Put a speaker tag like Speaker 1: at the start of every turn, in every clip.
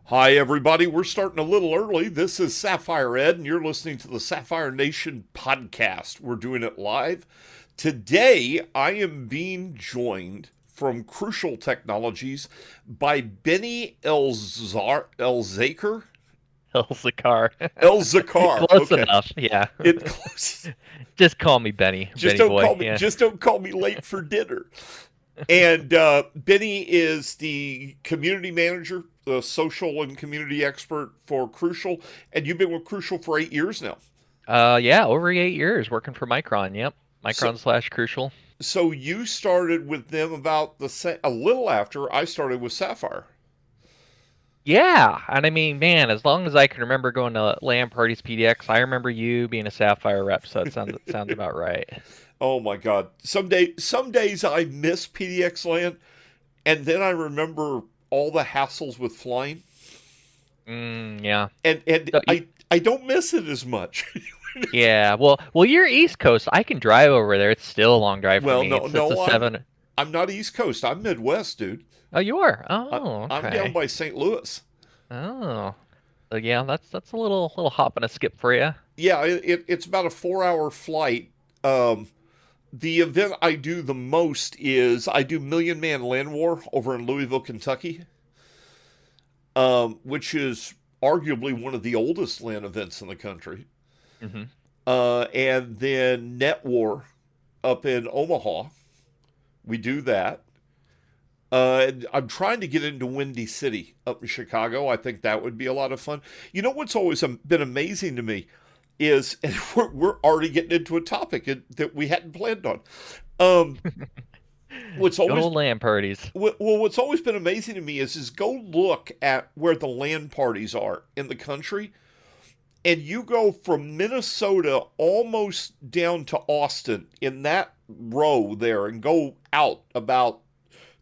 Speaker 1: Hi, everybody. We're starting a little early. This is SAPPHIRE Ed, and you're listening to the Sapphire Nation podcast. We're doing it live. Today, I am being joined from Crucial Technologies by Benny Lzicar.
Speaker 2: Lzicar.
Speaker 1: Lzicar.
Speaker 2: Close
Speaker 1: Okay.
Speaker 2: enough. Yeah.
Speaker 1: It close.
Speaker 2: Just call me Benny.
Speaker 1: Just
Speaker 2: Benny
Speaker 1: don't
Speaker 2: boy.
Speaker 1: call me.
Speaker 2: Yeah.
Speaker 1: Just don't call me late for dinner. And Benny is the community manager, the social and community expert for Crucial, and you've been with Crucial for 8 years now.
Speaker 2: Yeah, over 8 years working for Micron. Yep.
Speaker 1: So,
Speaker 2: Micron slash Crucial.
Speaker 1: so you started with them about a little after I started with Sapphire.
Speaker 2: Yeah. And I mean, man, as long as I can remember going to LAN parties, PDX, I remember you being a Sapphire rep, so it sounds about right.
Speaker 1: Oh my God! Some days I miss PDX land, and then I remember all the hassles with flying,
Speaker 2: Yeah.
Speaker 1: and
Speaker 2: So,
Speaker 1: I don't miss it as much.
Speaker 2: yeah. Well, you're East Coast. I can drive over there. It's still a long drive for
Speaker 1: Well,
Speaker 2: me.
Speaker 1: no,
Speaker 2: It's a
Speaker 1: no,
Speaker 2: seven.
Speaker 1: I'm not East Coast. I'm Midwest, dude.
Speaker 2: Oh, you are.
Speaker 1: I,
Speaker 2: Oh,
Speaker 1: I'm down
Speaker 2: okay.
Speaker 1: by St. Louis.
Speaker 2: Oh. So, yeah, that's a little hop and a skip for you.
Speaker 1: Yeah, it's about a 4 hour flight. Um, the event I do the most is I do Million Man Land War over in Louisville, Kentucky, which is arguably one of the oldest land events in the country.
Speaker 2: Hmm.
Speaker 1: And then Net War up in Omaha. We do that. And I'm trying to get into Windy City up in Chicago. I think that would be a lot of fun. You know what's always been amazing to me is, and we're already getting into a topic that we hadn't planned on. Um, what's always
Speaker 2: Go LAN parties.
Speaker 1: what's always been amazing to me is go look at where the land parties are in the country, and you go from Minnesota almost down to Austin in that row there, and go out about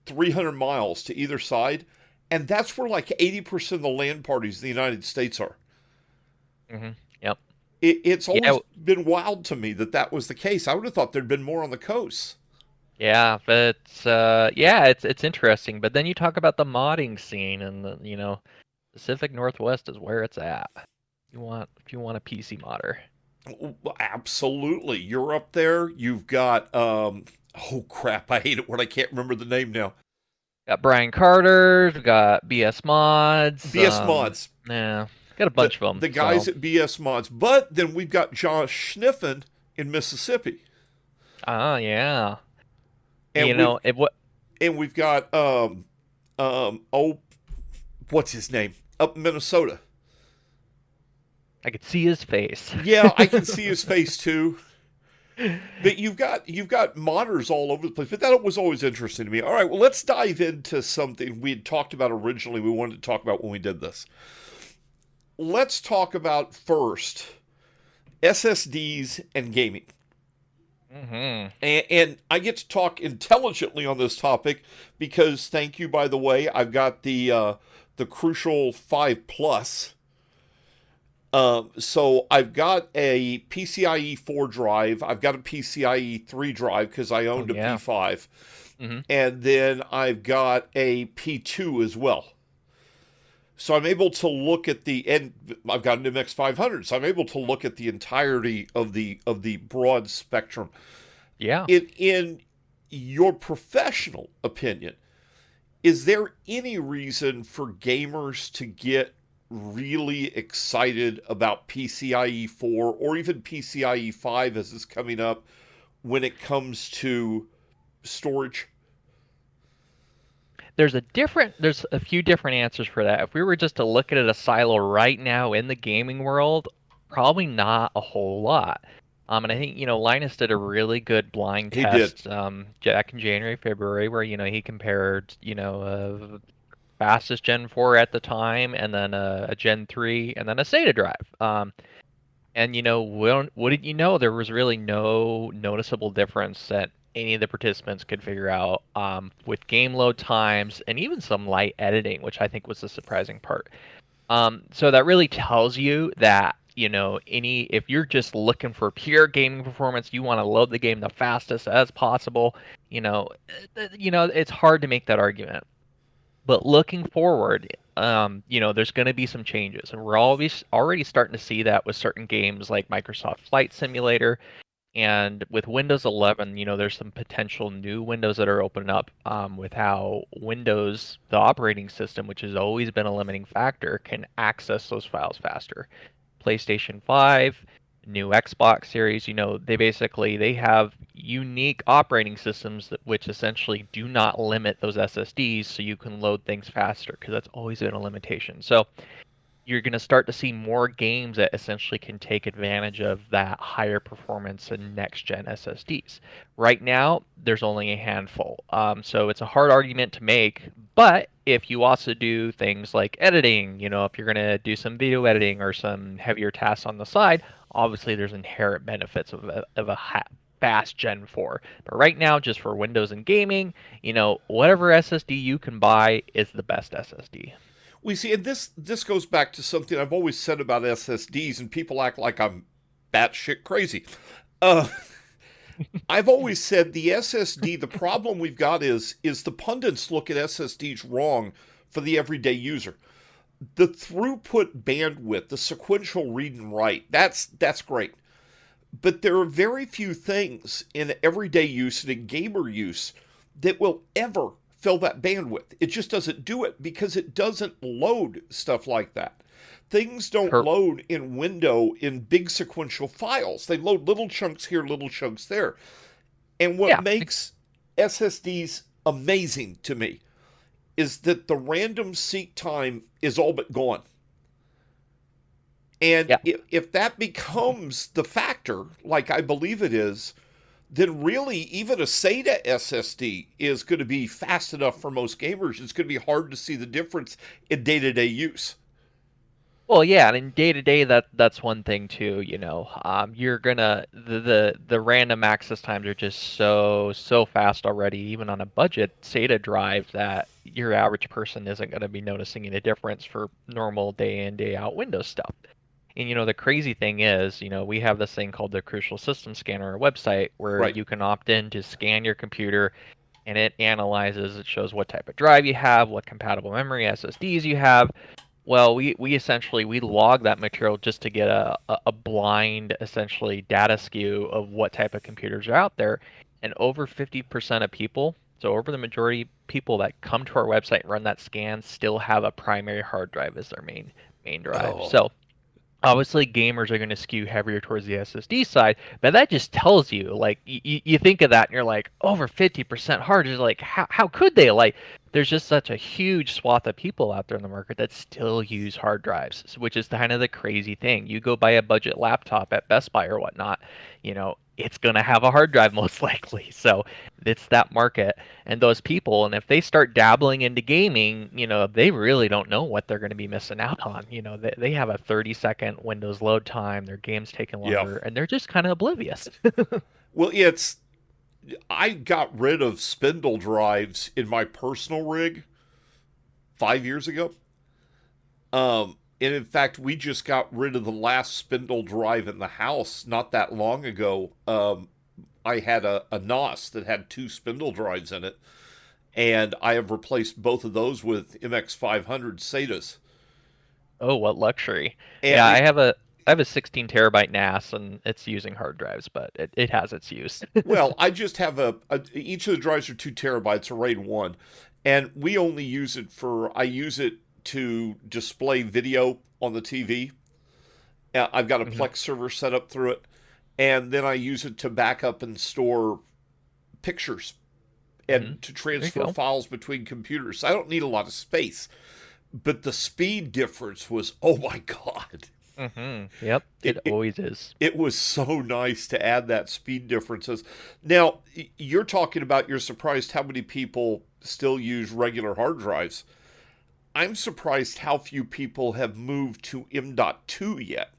Speaker 1: 300 miles to either side, and that's where like 80% of the land parties in the United States are.
Speaker 2: Hmm. Yep.
Speaker 1: It's always
Speaker 2: Yeah.
Speaker 1: been wild to me that that was the case. I would have thought there'd been more on the coast.
Speaker 2: Yeah, but yeah, it's interesting. But then you talk about the modding scene, and Pacific Northwest is where it's at. If you want a PC modder.
Speaker 1: Absolutely. You're up there. You've got, oh crap, I hate it when I can't remember the name now.
Speaker 2: Got Brian Carter, we got BS Mods.
Speaker 1: BS Mods.
Speaker 2: Yeah, got a
Speaker 1: The,
Speaker 2: bunch of them.
Speaker 1: the guys
Speaker 2: So,
Speaker 1: at BS Mods. But then we've got Josh Schniffen in Mississippi.
Speaker 2: yeah.
Speaker 1: And we've
Speaker 2: What
Speaker 1: and we've got oh, what's his name? Up in Minnesota.
Speaker 2: I could see his face.
Speaker 1: Yeah, I can see his face too. But you've got modders all over the place. But that was always interesting to me. All right, well, let's dive into something we had talked about originally. We wanted to talk about when we did this. Let's talk about first SSDs and gaming.
Speaker 2: Hmm.
Speaker 1: And I get to talk intelligently on this topic because, thank you, by the way, I've got the Crucial 5 Plus. So I've got a PCIe 4 drive. I've got a PCIe 3 drive because I
Speaker 2: Oh
Speaker 1: owned a
Speaker 2: yeah.
Speaker 1: P5.
Speaker 2: Hmm.
Speaker 1: And then I've got a P2 as well. So I'm able to look at and I've got an MX 500. So I'm able to look at the entirety of the broad spectrum.
Speaker 2: Yeah.
Speaker 1: In your professional opinion, is there any reason for gamers to get really excited about PCIe 4 or even PCIe 5 as it's coming up when it comes to storage?
Speaker 2: There's a few different answers for that. If we were just to look at it a silo right now in the gaming world, probably not a whole lot. And I think, Linus did a really good blind
Speaker 1: He did.
Speaker 2: test back in January, February, where, he compared, fastest Gen 4 at the time, and then a Gen 3, and then a SATA drive. And wouldn't you know, there was really no noticeable difference that any of the participants could figure out with game load times and even some light editing, which I think was the surprising part. So that really tells you that, if you're just looking for pure gaming performance, you want to load the game the fastest as possible, it's hard to make that argument. But looking forward, there's going to be some changes, and we're always already starting to see that with certain games like Microsoft Flight Simulator. And with Windows 11, there's some potential new windows that are opening up with how Windows, the operating system, which has always been a limiting factor, can access those files faster. PlayStation 5, new Xbox series, they have unique operating systems which essentially do not limit those SSDs so you can load things faster because that's always been a limitation. So you're going to start to see more games that essentially can take advantage of that higher performance and next gen SSDs. Right now, there's only a handful. So it's a hard argument to make. But if you also do things like editing, if you're going to do some video editing or some heavier tasks on the side, obviously there's inherent benefits of a fast Gen 4. But right now, just for Windows and gaming, whatever SSD you can buy is the best SSD.
Speaker 1: We see, and this goes back to something I've always said about SSDs, and people act like I'm batshit crazy. Uh, I've always said the SSD. The problem we've got is the pundits look at SSDs wrong for the everyday user. The throughput bandwidth, the sequential read and write, that's great. But there are very few things in everyday use and in gamer use that will ever fill that bandwidth. It just doesn't do it because it doesn't load stuff like that. Things don't
Speaker 2: Per-
Speaker 1: load in window in big sequential files. They load little chunks here, little chunks there. And what
Speaker 2: yeah,
Speaker 1: makes SSDs amazing to me is that the random seek time is all but gone. And
Speaker 2: yeah.
Speaker 1: if that becomes the factor, like I believe it is, then really even a SATA SSD is going to be fast enough for most gamers. It's going to be hard to see the difference in day-to-day use.
Speaker 2: Well, yeah, and in day to day, that's one thing too. You're gonna the random access times are just so fast already, even on a budget SATA drive, that your average person isn't gonna be noticing any difference for normal day in day out Windows stuff. And the crazy thing is, we have this thing called the Crucial System Scanner, our website, where
Speaker 1: Right.
Speaker 2: you can opt in to scan your computer, and it analyzes, it shows what type of drive you have, what compatible memory SSDs you have. Well, we essentially we log that material just to get a blind essentially data skew of what type of computers are out there, and over 50% of people, so over the majority of people that come to our website and run that scan still have a primary hard drive as their main drive.
Speaker 1: Oh,
Speaker 2: So obviously gamers are going to skew heavier towards the SSD side, but that just tells you, like, you think of that and you're like, over 50% hard is like, how could they? Like, there's just such a huge swath of people out there in the market that still use hard drives, which is kind of the crazy thing. You go buy a budget laptop at Best Buy or whatnot, it's going to have a hard drive most likely. So it's that market and those people. And if they start dabbling into gaming, they really don't know what they're going to be missing out on. They have a 30-second Windows load time, their game's taking
Speaker 1: yeah.
Speaker 2: longer, and they're just kind of oblivious.
Speaker 1: Well, it's I got rid of spindle drives in my personal rig 5 years ago. And in fact, we just got rid of the last spindle drive in the house not that long ago. I had a NOS that had two spindle drives in it, and I have replaced both of those with MX500 SATAs.
Speaker 2: Oh, what luxury.
Speaker 1: And
Speaker 2: Yeah, I have a 16 terabyte NAS and it's using hard drives, but it has its use.
Speaker 1: well, I just have each of the drives are 2 terabytes, a RAID 1, and we only use it I use it to display video on the TV. I've got a
Speaker 2: Hmm.
Speaker 1: Plex server set up through it, and then I use it to back up and store pictures
Speaker 2: Hmm.
Speaker 1: and to
Speaker 2: There you
Speaker 1: transfer
Speaker 2: go.
Speaker 1: files between computers. I don't need a lot of space, but the speed difference was, oh my God.
Speaker 2: Yep, it
Speaker 1: It, it,
Speaker 2: always is.
Speaker 1: it was so nice to add that speed differences. Now, you're talking about you're surprised how many people still use regular hard drives. I'm surprised how few people have moved to M.2 yet.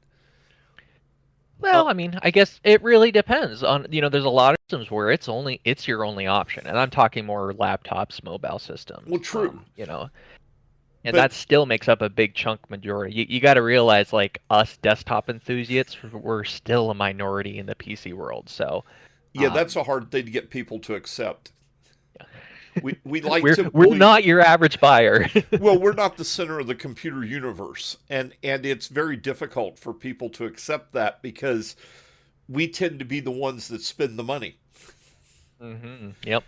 Speaker 1: Uh,
Speaker 2: Well, I mean, I guess it really depends on, there's a lot of systems where it's your only option. And I'm talking more laptops, mobile
Speaker 1: well,
Speaker 2: systems,
Speaker 1: true,
Speaker 2: and
Speaker 1: but
Speaker 2: that still makes up a big chunk majority. You got to realize, like, us desktop enthusiasts, we're still a minority in the PC world. So,
Speaker 1: yeah, that's
Speaker 2: um,
Speaker 1: a hard thing to get people to accept. We like
Speaker 2: We're
Speaker 1: to
Speaker 2: we're
Speaker 1: believe.
Speaker 2: not your average buyer.
Speaker 1: Well, we're not the center of the computer universe, and it's very difficult for people to accept that because we tend to be the ones that spend the money.
Speaker 2: Yep.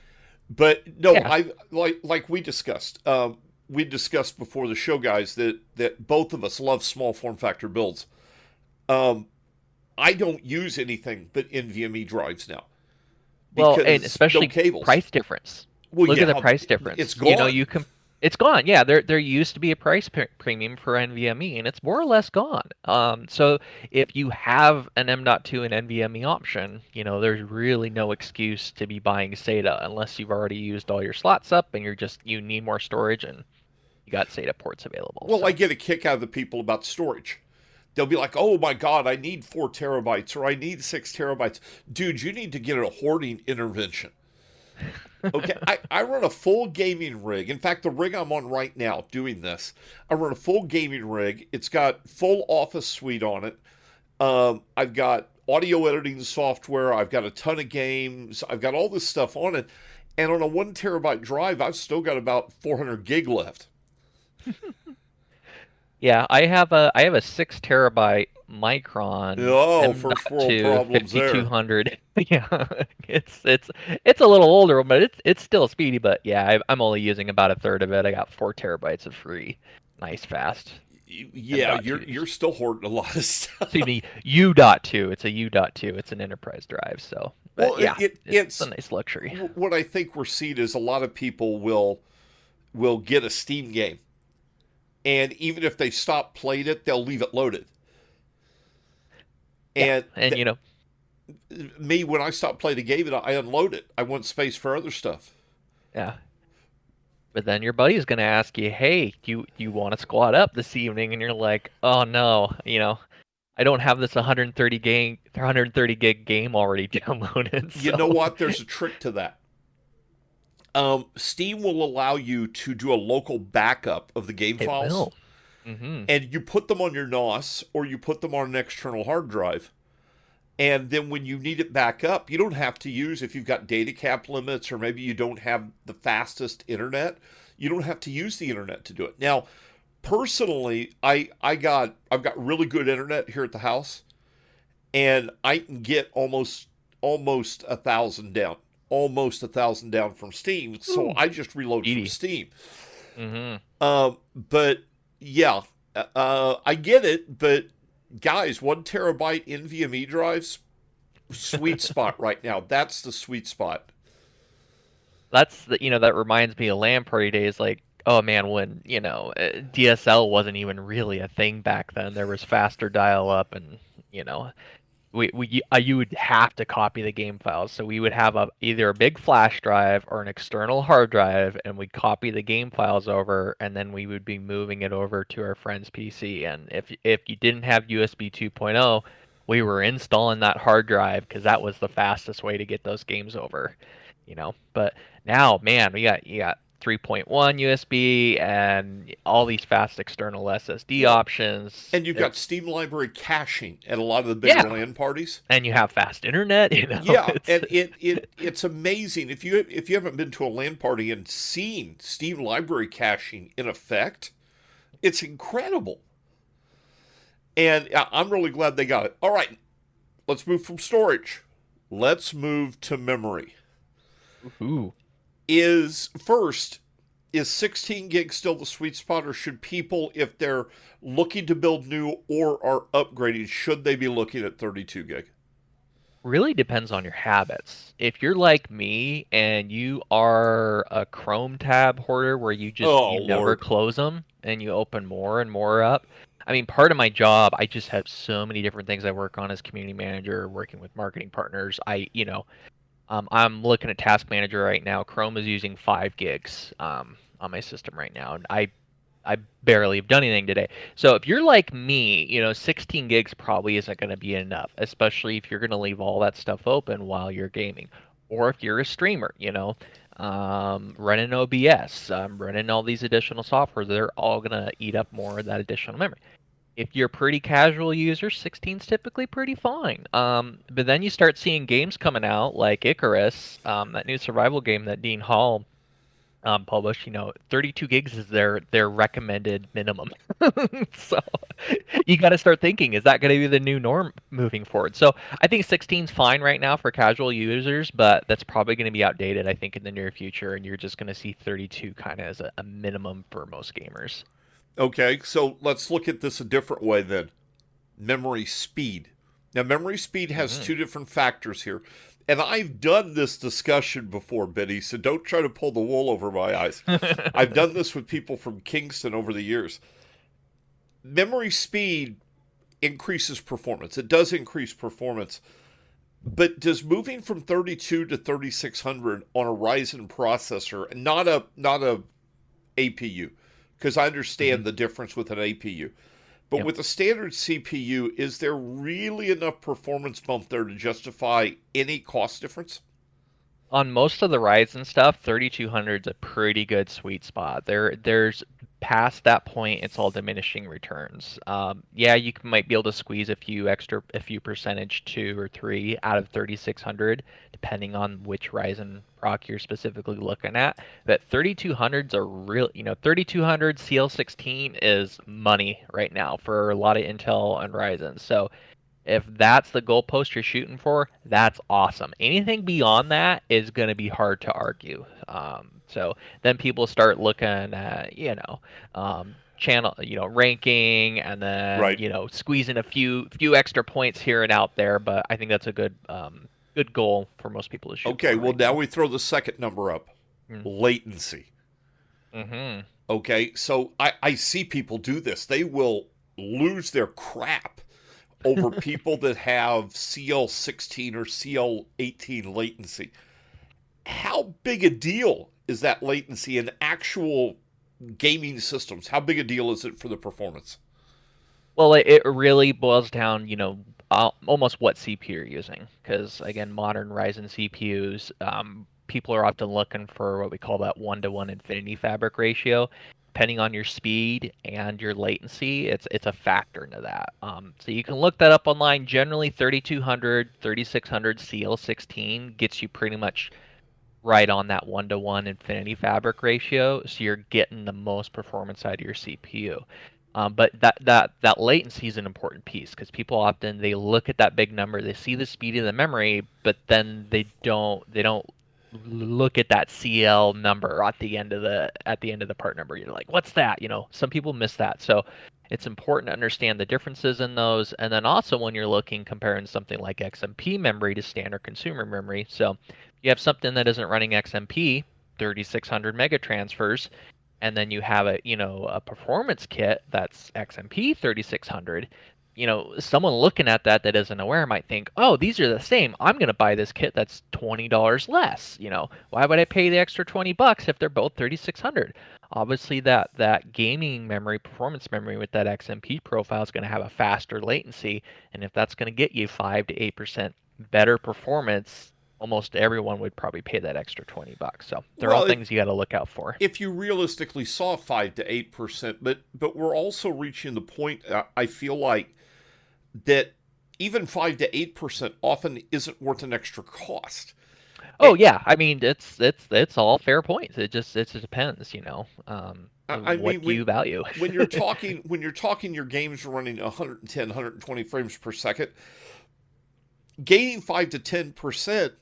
Speaker 1: But no,
Speaker 2: Yeah.
Speaker 1: I like we discussed. We discussed before the show, guys, that both of us love small form factor builds. Um, I don't use anything but NVMe drives now
Speaker 2: Well, and
Speaker 1: because no
Speaker 2: especially
Speaker 1: cables.
Speaker 2: price difference.
Speaker 1: Well,
Speaker 2: Look at the
Speaker 1: yeah,
Speaker 2: price
Speaker 1: it's
Speaker 2: difference.
Speaker 1: gone.
Speaker 2: It's gone. Yeah, there used to be a price premium for NVMe, and it's more or less gone. So if you have an M.2 and NVMe option, there's really no excuse to be buying SATA unless you've already used all your slots up and you need more storage and you got SATA ports available.
Speaker 1: Well, I
Speaker 2: So
Speaker 1: get a kick out of the people about storage. They'll be like, "Oh my God, I need 4 terabytes or I need 6 terabytes." Dude, you need to get a hoarding intervention. Okay, I run a full gaming rig. In fact, the rig I'm on right now doing this, I run a full gaming rig. It's got full Office suite on it. I've got audio editing software. I've got a ton of games. I've got all this stuff on it. And on a 1 terabyte drive, I've still got about 400 gig left.
Speaker 2: yeah, I have a 6 terabyte Micron
Speaker 1: Oh, first world
Speaker 2: M.2
Speaker 1: problems there.
Speaker 2: 5200. Yeah, it's a little older, but it's still speedy. But yeah, I'm only using about a third of it. I got 4 terabytes of free, nice fast
Speaker 1: Yeah, you're
Speaker 2: M.2s.
Speaker 1: still hoarding a lot of stuff.
Speaker 2: Excuse me, U.2. It's a U.2. It's an enterprise drive. So, but
Speaker 1: Well,
Speaker 2: yeah, it's a
Speaker 1: it's
Speaker 2: nice luxury.
Speaker 1: what I think we're seeing is a lot of people will get a Steam game, and even if they stop playing it, they'll leave it loaded.
Speaker 2: Yeah,
Speaker 1: And
Speaker 2: and
Speaker 1: me, when I stop playing a game, I unload it. I want space for other stuff.
Speaker 2: yeah. But then your buddy's gonna ask you, "Hey, do you want to squat up this evening?" And you're like, "Oh no, I don't have this 130 gig game already downloaded."
Speaker 1: You know
Speaker 2: So
Speaker 1: what? There's a trick to that. Steam will allow you to do a local backup of the game
Speaker 2: it
Speaker 1: files,
Speaker 2: will. Hmm.
Speaker 1: and you put them on your NOS or you put them on an external hard drive. And then when you need it back up, you don't have to use, if you've got data cap limits or maybe you don't have the fastest internet, you don't have to use the internet to do it. Now, personally, I've got really good internet here at the house, and I can get almost 1,000 down, almost 1,000 down from Steam. So
Speaker 2: Ooh,
Speaker 1: I just reload from
Speaker 2: speedy.
Speaker 1: Steam.
Speaker 2: Hmm.
Speaker 1: But yeah, I get it. But guys, 1 terabyte NVMe drives, sweet spot right now. That's the sweet spot.
Speaker 2: That reminds me of LAN party days. Like, oh man, when DSL wasn't even really a thing back then. There was faster dial up, and you know you would have to copy the game files. So we would have either a big flash drive or an external hard drive, and we'd copy the game files over, and then we would be moving it over to our friend's PC. And if you didn't have USB 2.0, we were installing that hard drive because that was the fastest way to get those games over. But now, man, you got 3.1 USB and all these fast external SSD
Speaker 1: Well,
Speaker 2: options.
Speaker 1: and you've got Steam Library caching at a lot of the bigger
Speaker 2: Yeah,
Speaker 1: LAN parties.
Speaker 2: and you have fast internet.
Speaker 1: Yeah,
Speaker 2: It's
Speaker 1: and it's amazing if you haven't been to a LAN party and seen Steam Library caching in effect, it's incredible. And I'm really glad they got it. All right, let's move from storage. Let's move to memory.
Speaker 2: ooh,
Speaker 1: Is 16 gigs still the sweet spot, or should people, if they're looking to build new or are upgrading, should they be looking at 32 gig?
Speaker 2: really depends on your habits. If you're like me and you are a Chrome tab hoarder where
Speaker 1: Oh
Speaker 2: you never
Speaker 1: Lord.
Speaker 2: close them and you open more and more up. I mean, part of my job, I just have so many different things I work on as community manager, working with marketing partners. I'm looking at Task Manager right now. Chrome is using 5 gigs on my system right now, and I barely have done anything today. So if you're like me, 16 gigs probably isn't going to be enough, especially if you're going to leave all that stuff open while you're gaming, or if you're a streamer, running OBS, running all these additional software, they're all going to eat up more of that additional memory. If you're a pretty casual user, 16's typically pretty fine. But then you start seeing games coming out like Icarus, that new survival game that Dean Hall published, 32 gigs is their recommended minimum. So you got to start thinking, is that going to be the new norm moving forward? So I think 16 is fine right now for casual users, but that's probably going to be outdated, I think, in the near future, and you're just going to see 32 kind of as a minimum for most gamers.
Speaker 1: Okay, so let's look at this a different way then. Memory speed. Now, memory speed has
Speaker 2: Hmm.
Speaker 1: two different factors here. And I've done this discussion before, Benny, so don't try to pull the wool over my eyes. I've done this with people from Kingston over the years. Memory speed increases performance. It does increase performance. But does moving from 32 to 3600 on a Ryzen processor, not a APU, because I
Speaker 2: Hmm.
Speaker 1: understand the difference with an APU, but
Speaker 2: Yep.
Speaker 1: with a standard CPU, is there really enough performance bump there to justify any cost difference?
Speaker 2: On most of the Ryzen stuff, 3200 is a pretty good sweet spot. There's past that point, it's all diminishing returns. Yeah, might be able to squeeze a few percentage, two or three out of 3600, depending on which Ryzen proc you're specifically looking at. But 3200s are real, 3200 CL16 is money right now for a lot of Intel and Ryzen. So if that's the goalpost you're shooting for, that's awesome. Anything beyond that is going to be hard to argue. So then people start looking at, channel, ranking, and then
Speaker 1: Right.
Speaker 2: squeezing a few extra points here and out there. But I think that's a good goal for most people to shoot
Speaker 1: Okay,
Speaker 2: for
Speaker 1: well,
Speaker 2: right
Speaker 1: now
Speaker 2: now.
Speaker 1: we throw the second number up, latency.
Speaker 2: Mm-hmm.
Speaker 1: Okay, so I see people do this. They will lose their crap over people that have CL16 or CL18 latency. How big a deal is that latency in actual gaming systems? How big a deal is it for the performance?
Speaker 2: Well, it really boils down, almost what CPU you're using. Because again, modern Ryzen CPUs, people are often looking for what we call that one-to-one infinity fabric ratio. Depending on your speed and your latency, it's a factor into that. So you can look that up online. Generally, 3200, 3600 CL16 gets you pretty much right on that one-to-one infinity fabric ratio, so you're getting the most performance out of your CPU. But that latency is an important piece because people often they look at that big number, they see the speed of the memory, but then they don't look at that CL number at the end of the part number. You're like, what's that? Some people miss that. So it's important to understand the differences in those, and then also when you're looking comparing something like XMP memory to standard consumer memory. So you have something that isn't running XMP, 3600 megatransfers, and then you have a performance kit that's XMP 3600. Someone looking at that isn't aware might think, oh, these are the same. I'm going to buy this kit that's $20 less. Why would I pay the extra $20 if they're both 3600? Obviously, that gaming memory, performance memory with that XMP profile is going to have a faster latency, and if that's going to get you 5 to 8% better performance, almost everyone would probably pay that extra $20. So they're all
Speaker 1: Well,
Speaker 2: things you got to look out for.
Speaker 1: if you realistically saw 5 to 8%, but we're also reaching the point. I feel like that even 5 to 8% often isn't worth an extra cost.
Speaker 2: Oh yeah, I mean it's all fair points. It just depends,
Speaker 1: I
Speaker 2: what
Speaker 1: mean,
Speaker 2: do you value?
Speaker 1: when you're talking your games are running 110, 120 frames per second, gaining 5 to 10%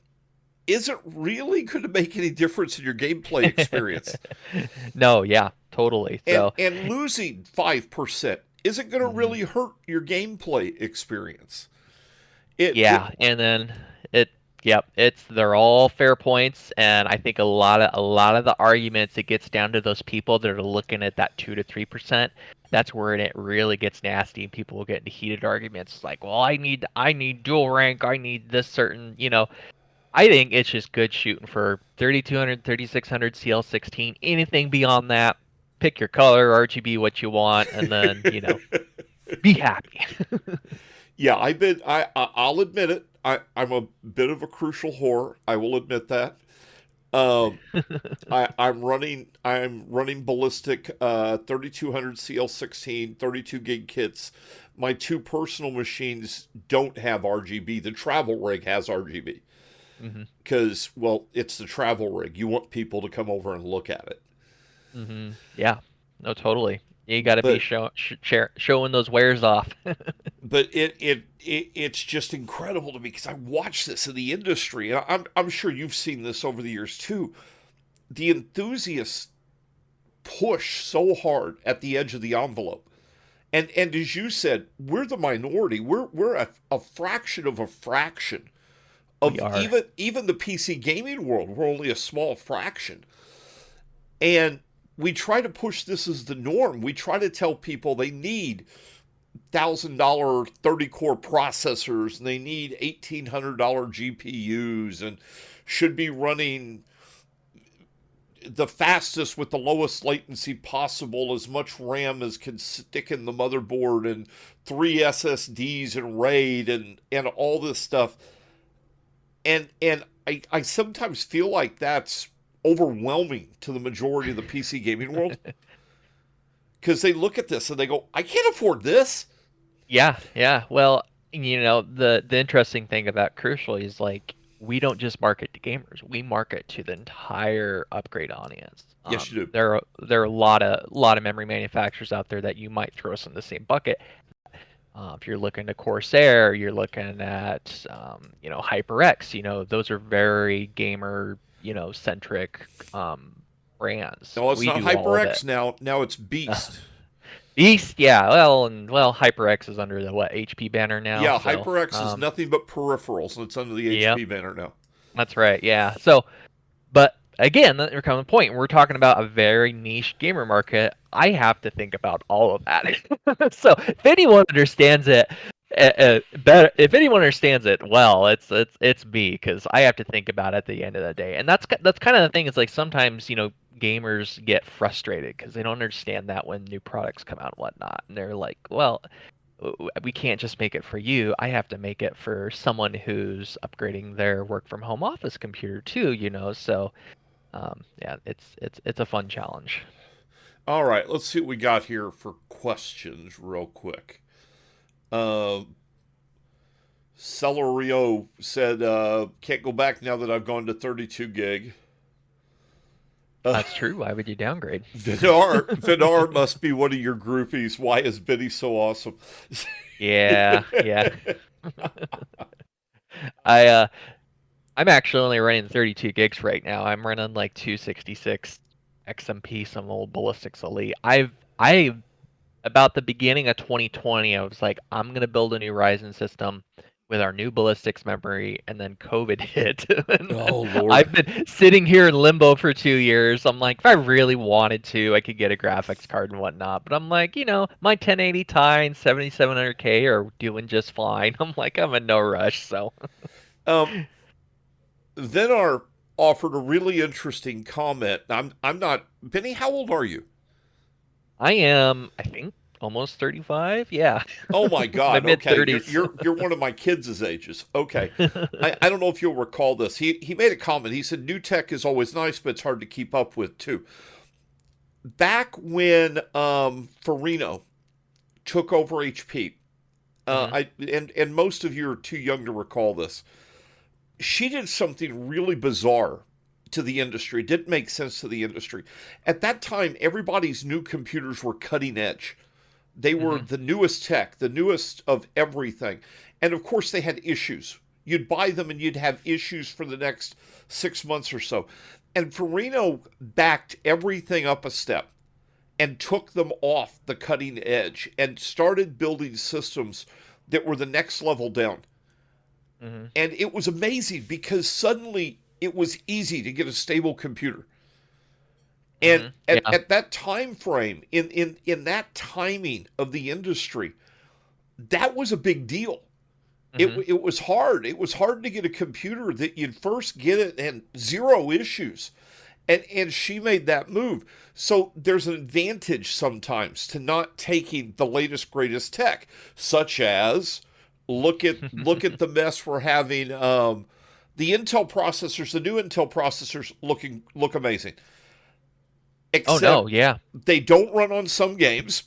Speaker 1: isn't really going to make any difference in your gameplay experience.
Speaker 2: No, yeah, totally.
Speaker 1: and
Speaker 2: So
Speaker 1: and losing 5% isn't going to
Speaker 2: mhm.
Speaker 1: really hurt your gameplay experience. It
Speaker 2: Yeah, and then it yep, they're all fair points, and I think a lot of the arguments, it gets down to those people that are looking at that 2 to 3%. That's where it really gets nasty, and people will get into heated arguments. It's like, well, I need dual rank, I need this certain. I think it's just good shooting for 3200, 3600 CL16. Anything beyond that, pick your color, RGB what you want, and then be happy.
Speaker 1: Yeah, I'll admit it. I'm a bit of a crucial whore. I will admit that. Um, I'm running ballistic 3200 CL16 32 gig kits. My two personal machines don't have RGB. The travel rig has RGB.
Speaker 2: Hmm.
Speaker 1: because, well, it's the travel rig. You want people to come over and look at it.
Speaker 2: Hmm. Yeah. No, totally. You got to be
Speaker 1: But
Speaker 2: showing those wares off.
Speaker 1: it's just incredible to me because I watch this in the industry, and I'm sure you've seen this over the years too. The enthusiasts push so hard at the edge of the envelope. And as you said, we're the minority. We're a fraction of a fraction
Speaker 2: We
Speaker 1: of
Speaker 2: are.
Speaker 1: even the PC gaming world. We're only a small fraction. And we try to push this as the norm. We try to tell people they need $1,000 30 core processors and they need $1,800 GPUs and should be running the fastest with the lowest latency possible, as much RAM as can stick in the motherboard, and 3 SSDs and RAID and all this stuff. And I sometimes feel like that's overwhelming to the majority of the PC gaming world because they look at this and they go, I can't afford this.
Speaker 2: Yeah, yeah. Well, the interesting thing about Crucial is like we don't just market to gamers. We market to the entire upgrade audience.
Speaker 1: Yes, you do.
Speaker 2: There are a lot of memory manufacturers out there that you might throw us in the same bucket. If you're looking to Corsair, you're looking at HyperX. Those are very gamer centric brands.
Speaker 1: No, it's
Speaker 2: We
Speaker 1: not
Speaker 2: do all of it.
Speaker 1: HyperX now. Now it's Beast.
Speaker 2: Beast, yeah. Well, HyperX is under the HP banner now.
Speaker 1: Yeah,
Speaker 2: So,
Speaker 1: HyperX is nothing but peripherals, and it's under the
Speaker 2: yep,
Speaker 1: HP banner now.
Speaker 2: that's right. Yeah. So, but again, there comes a point. We're talking about a very niche gamer market. I have to think about all of that. So, if anyone understands it better, if anyone understands it well, it's me because I have to think about it at the end of the day. And that's kind of the thing. Is like sometimes gamers get frustrated because they don't understand that when new products come out and whatnot, and they're like, well, we can't just make it for you. I have to make it for someone who's upgrading their work from home office computer too. So yeah, it's a fun challenge.
Speaker 1: All right, let's see what we got here for questions real quick. Uh, Celerio said, can't go back now that I've gone to 32 gig.
Speaker 2: That's true. Why would you downgrade?
Speaker 1: Vidar must be one of your groupies. Why is Benny so awesome?
Speaker 2: Yeah, yeah. I I'm actually only running 32 gigs right now. I'm running like 266 XMP, some old Ballistics Elite. I about the beginning of 2020, I was like, I'm gonna build a new Ryzen system with our new ballistics memory, and then COVID hit. And
Speaker 1: Oh, Lord.
Speaker 2: I've been sitting here in limbo for 2 years. I'm like, if I really wanted to, I could get a graphics card and whatnot. But I'm like, my 1080 Ti and 7700K are doing just fine. I'm like, I'm in no rush. So
Speaker 1: Um, Vidar offered a really interesting comment. I'm not Benny. How old are you?
Speaker 2: I am, I think, almost 35. Yeah,
Speaker 1: Oh my
Speaker 2: my
Speaker 1: God.
Speaker 2: mid
Speaker 1: Okay,
Speaker 2: 30s.
Speaker 1: you're one of my kids' ages. Okay, I don't know if you'll recall this. He made a comment. He said new tech is always nice, but it's hard to keep up with too. Back when Farino took over HP,
Speaker 2: Hmm.
Speaker 1: and most of you are too young to recall this. She did something really bizarre to the industry. It didn't make sense to the industry. At that time, everybody's new computers were cutting edge. They were
Speaker 2: Hmm.
Speaker 1: the newest tech, the newest of everything. And of course, they had issues. You'd buy them and you'd have issues for the next 6 months or so. And Farino backed everything up a step and took them off the cutting edge and started building systems that were the next level down.
Speaker 2: Hmm.
Speaker 1: And it was amazing because suddenly it was easy to get a stable computer. And
Speaker 2: Hmm. Yeah.
Speaker 1: at that time frame, in that timing of the industry, that was a big deal.
Speaker 2: Hmm.
Speaker 1: It was hard. It was hard to get a computer that you'd first get it and zero issues. And she made that move. So there's an advantage sometimes to not taking the latest greatest tech, such as look at the mess we're having. The Intel processors, the new Intel processors look amazing,
Speaker 2: Oh
Speaker 1: except
Speaker 2: no, yeah.
Speaker 1: they don't run on some games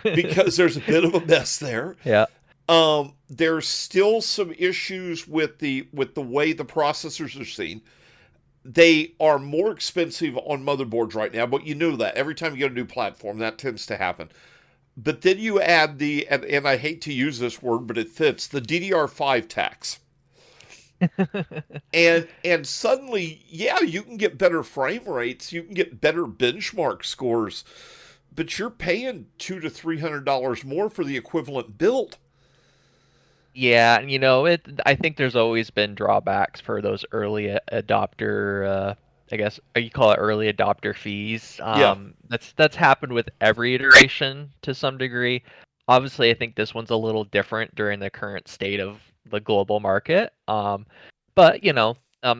Speaker 1: because there's a bit of a mess there.
Speaker 2: Yeah.
Speaker 1: there's still some issues with the way the processors are seen. They are more expensive on motherboards right now, but you know that every time you get a new platform, that tends to happen. But then you add and I hate to use this word, but it fits, the DDR5 tax. And suddenly, yeah, you can get better frame rates, you can get better benchmark scores, but you're paying $200 to $300 more for the equivalent build.
Speaker 2: Yeah, and I think there's always been drawbacks for those early adopter, I guess you call it early adopter fees.
Speaker 1: Yeah.
Speaker 2: That's happened with every iteration to some degree. Obviously, I think this one's a little different during the current state of the global market. But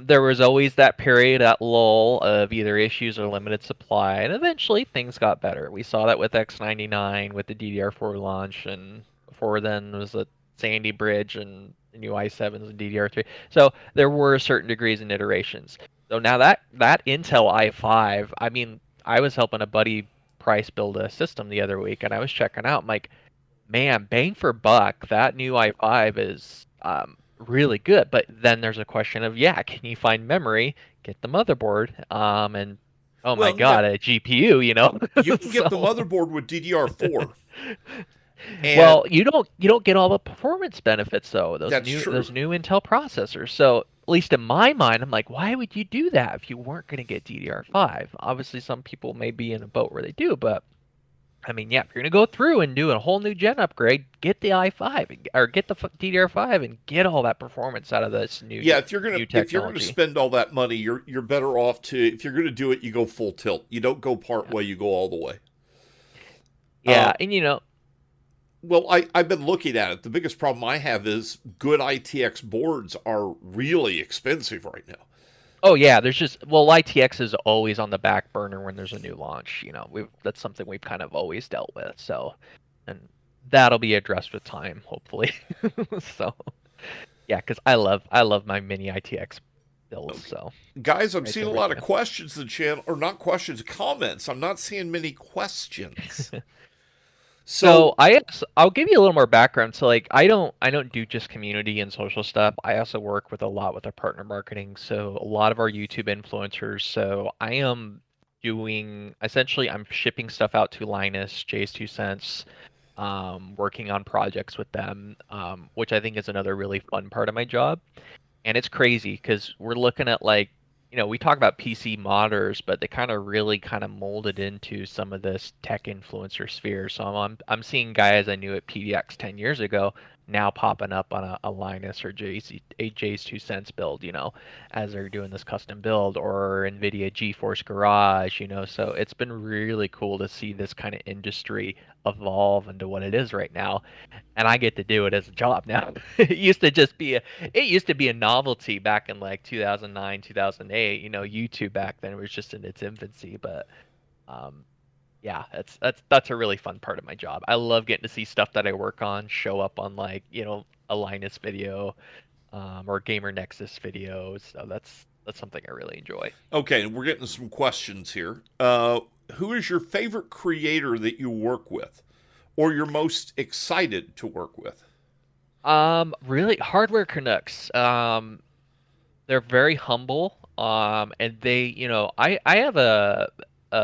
Speaker 2: there was always that period, that lull of either issues or limited supply, and eventually things got better. We saw that with X99, with the DDR4 launch, and before then was a Sandy Bridge and the new i7s and DDR3. So there were certain degrees and iterations. So now that Intel i5, I mean, I was helping a buddy price build a system the other week, and I was checking out, I'm like, man, bang for buck, that new i5 is really good. But then there's a question of, yeah, can you find memory, get the motherboard, and oh my
Speaker 1: Well, no,
Speaker 2: God, a GPU.
Speaker 1: you can get the
Speaker 2: So,
Speaker 1: motherboard with DDR4, and
Speaker 2: well, you don't get all the performance benefits though. Those
Speaker 1: that's
Speaker 2: new
Speaker 1: true.
Speaker 2: those new Intel processors. So at least in my mind, I'm like, why would you do that if you weren't going to get DDR5? Obviously, some people may be in a boat where they do, but I mean, yeah, if you're gonna go through and do a whole new gen upgrade, get the i5 or get the DDR5 and get all that performance out of this
Speaker 1: Yeah,
Speaker 2: new
Speaker 1: if you're gonna
Speaker 2: technology.
Speaker 1: spend all that money, you're better off to, if you're gonna do it, you go full tilt. You don't go part
Speaker 2: Yeah,
Speaker 1: way, you go all the way.
Speaker 2: yeah,
Speaker 1: Uh,
Speaker 2: and
Speaker 1: well, I've been looking at it. The biggest problem I have is good ITX boards are really expensive right now.
Speaker 2: oh yeah, there's just well, ITX is always on the back burner when there's a new launch. That's something we've kind of always dealt with. So, and that'll be addressed with time, hopefully. So, yeah, because I love my mini ITX builds.
Speaker 1: Okay.
Speaker 2: So,
Speaker 1: Guys, I'm
Speaker 2: right
Speaker 1: seeing
Speaker 2: there
Speaker 1: a
Speaker 2: with
Speaker 1: lot of questions in the channn, or not questions, comments. I'm not seeing many questions.
Speaker 2: you.
Speaker 1: So,
Speaker 2: So I'll give you a little more background. So like I don't do just community and social stuff. I also work with a lot with our partner marketing. So a lot of our YouTube influencers. So I am doing essentially I'm shipping stuff out to Linus, Jay's 2 cents, working on projects with them, which I think is another really fun part of my job. And it's crazy because we're looking at like, we talk about PC modders, but they kind of really kind of molded into some of this tech influencer sphere. So I'm seeing guys I knew at PDX 10 years ago now popping up on a Linus or J's 2 cents build, as they're doing this custom build or NVIDIA GeForce Garage, So it's been really cool to see this kind of industry evolve into what it is right now, and I get to do it as a job now. It used to be a novelty back in like 2009, 2008. YouTube back then was just in its infancy, but um, yeah, that's a really fun part of my job. I love getting to see stuff that I work on show up on like a Linus video, or Gamer Nexus videos. So that's something I really enjoy.
Speaker 1: okay, we're getting some questions here. Who is your favorite creator that you work with, or you're most excited to work with?
Speaker 2: Really, Hardware Canucks. They're very humble. And I have a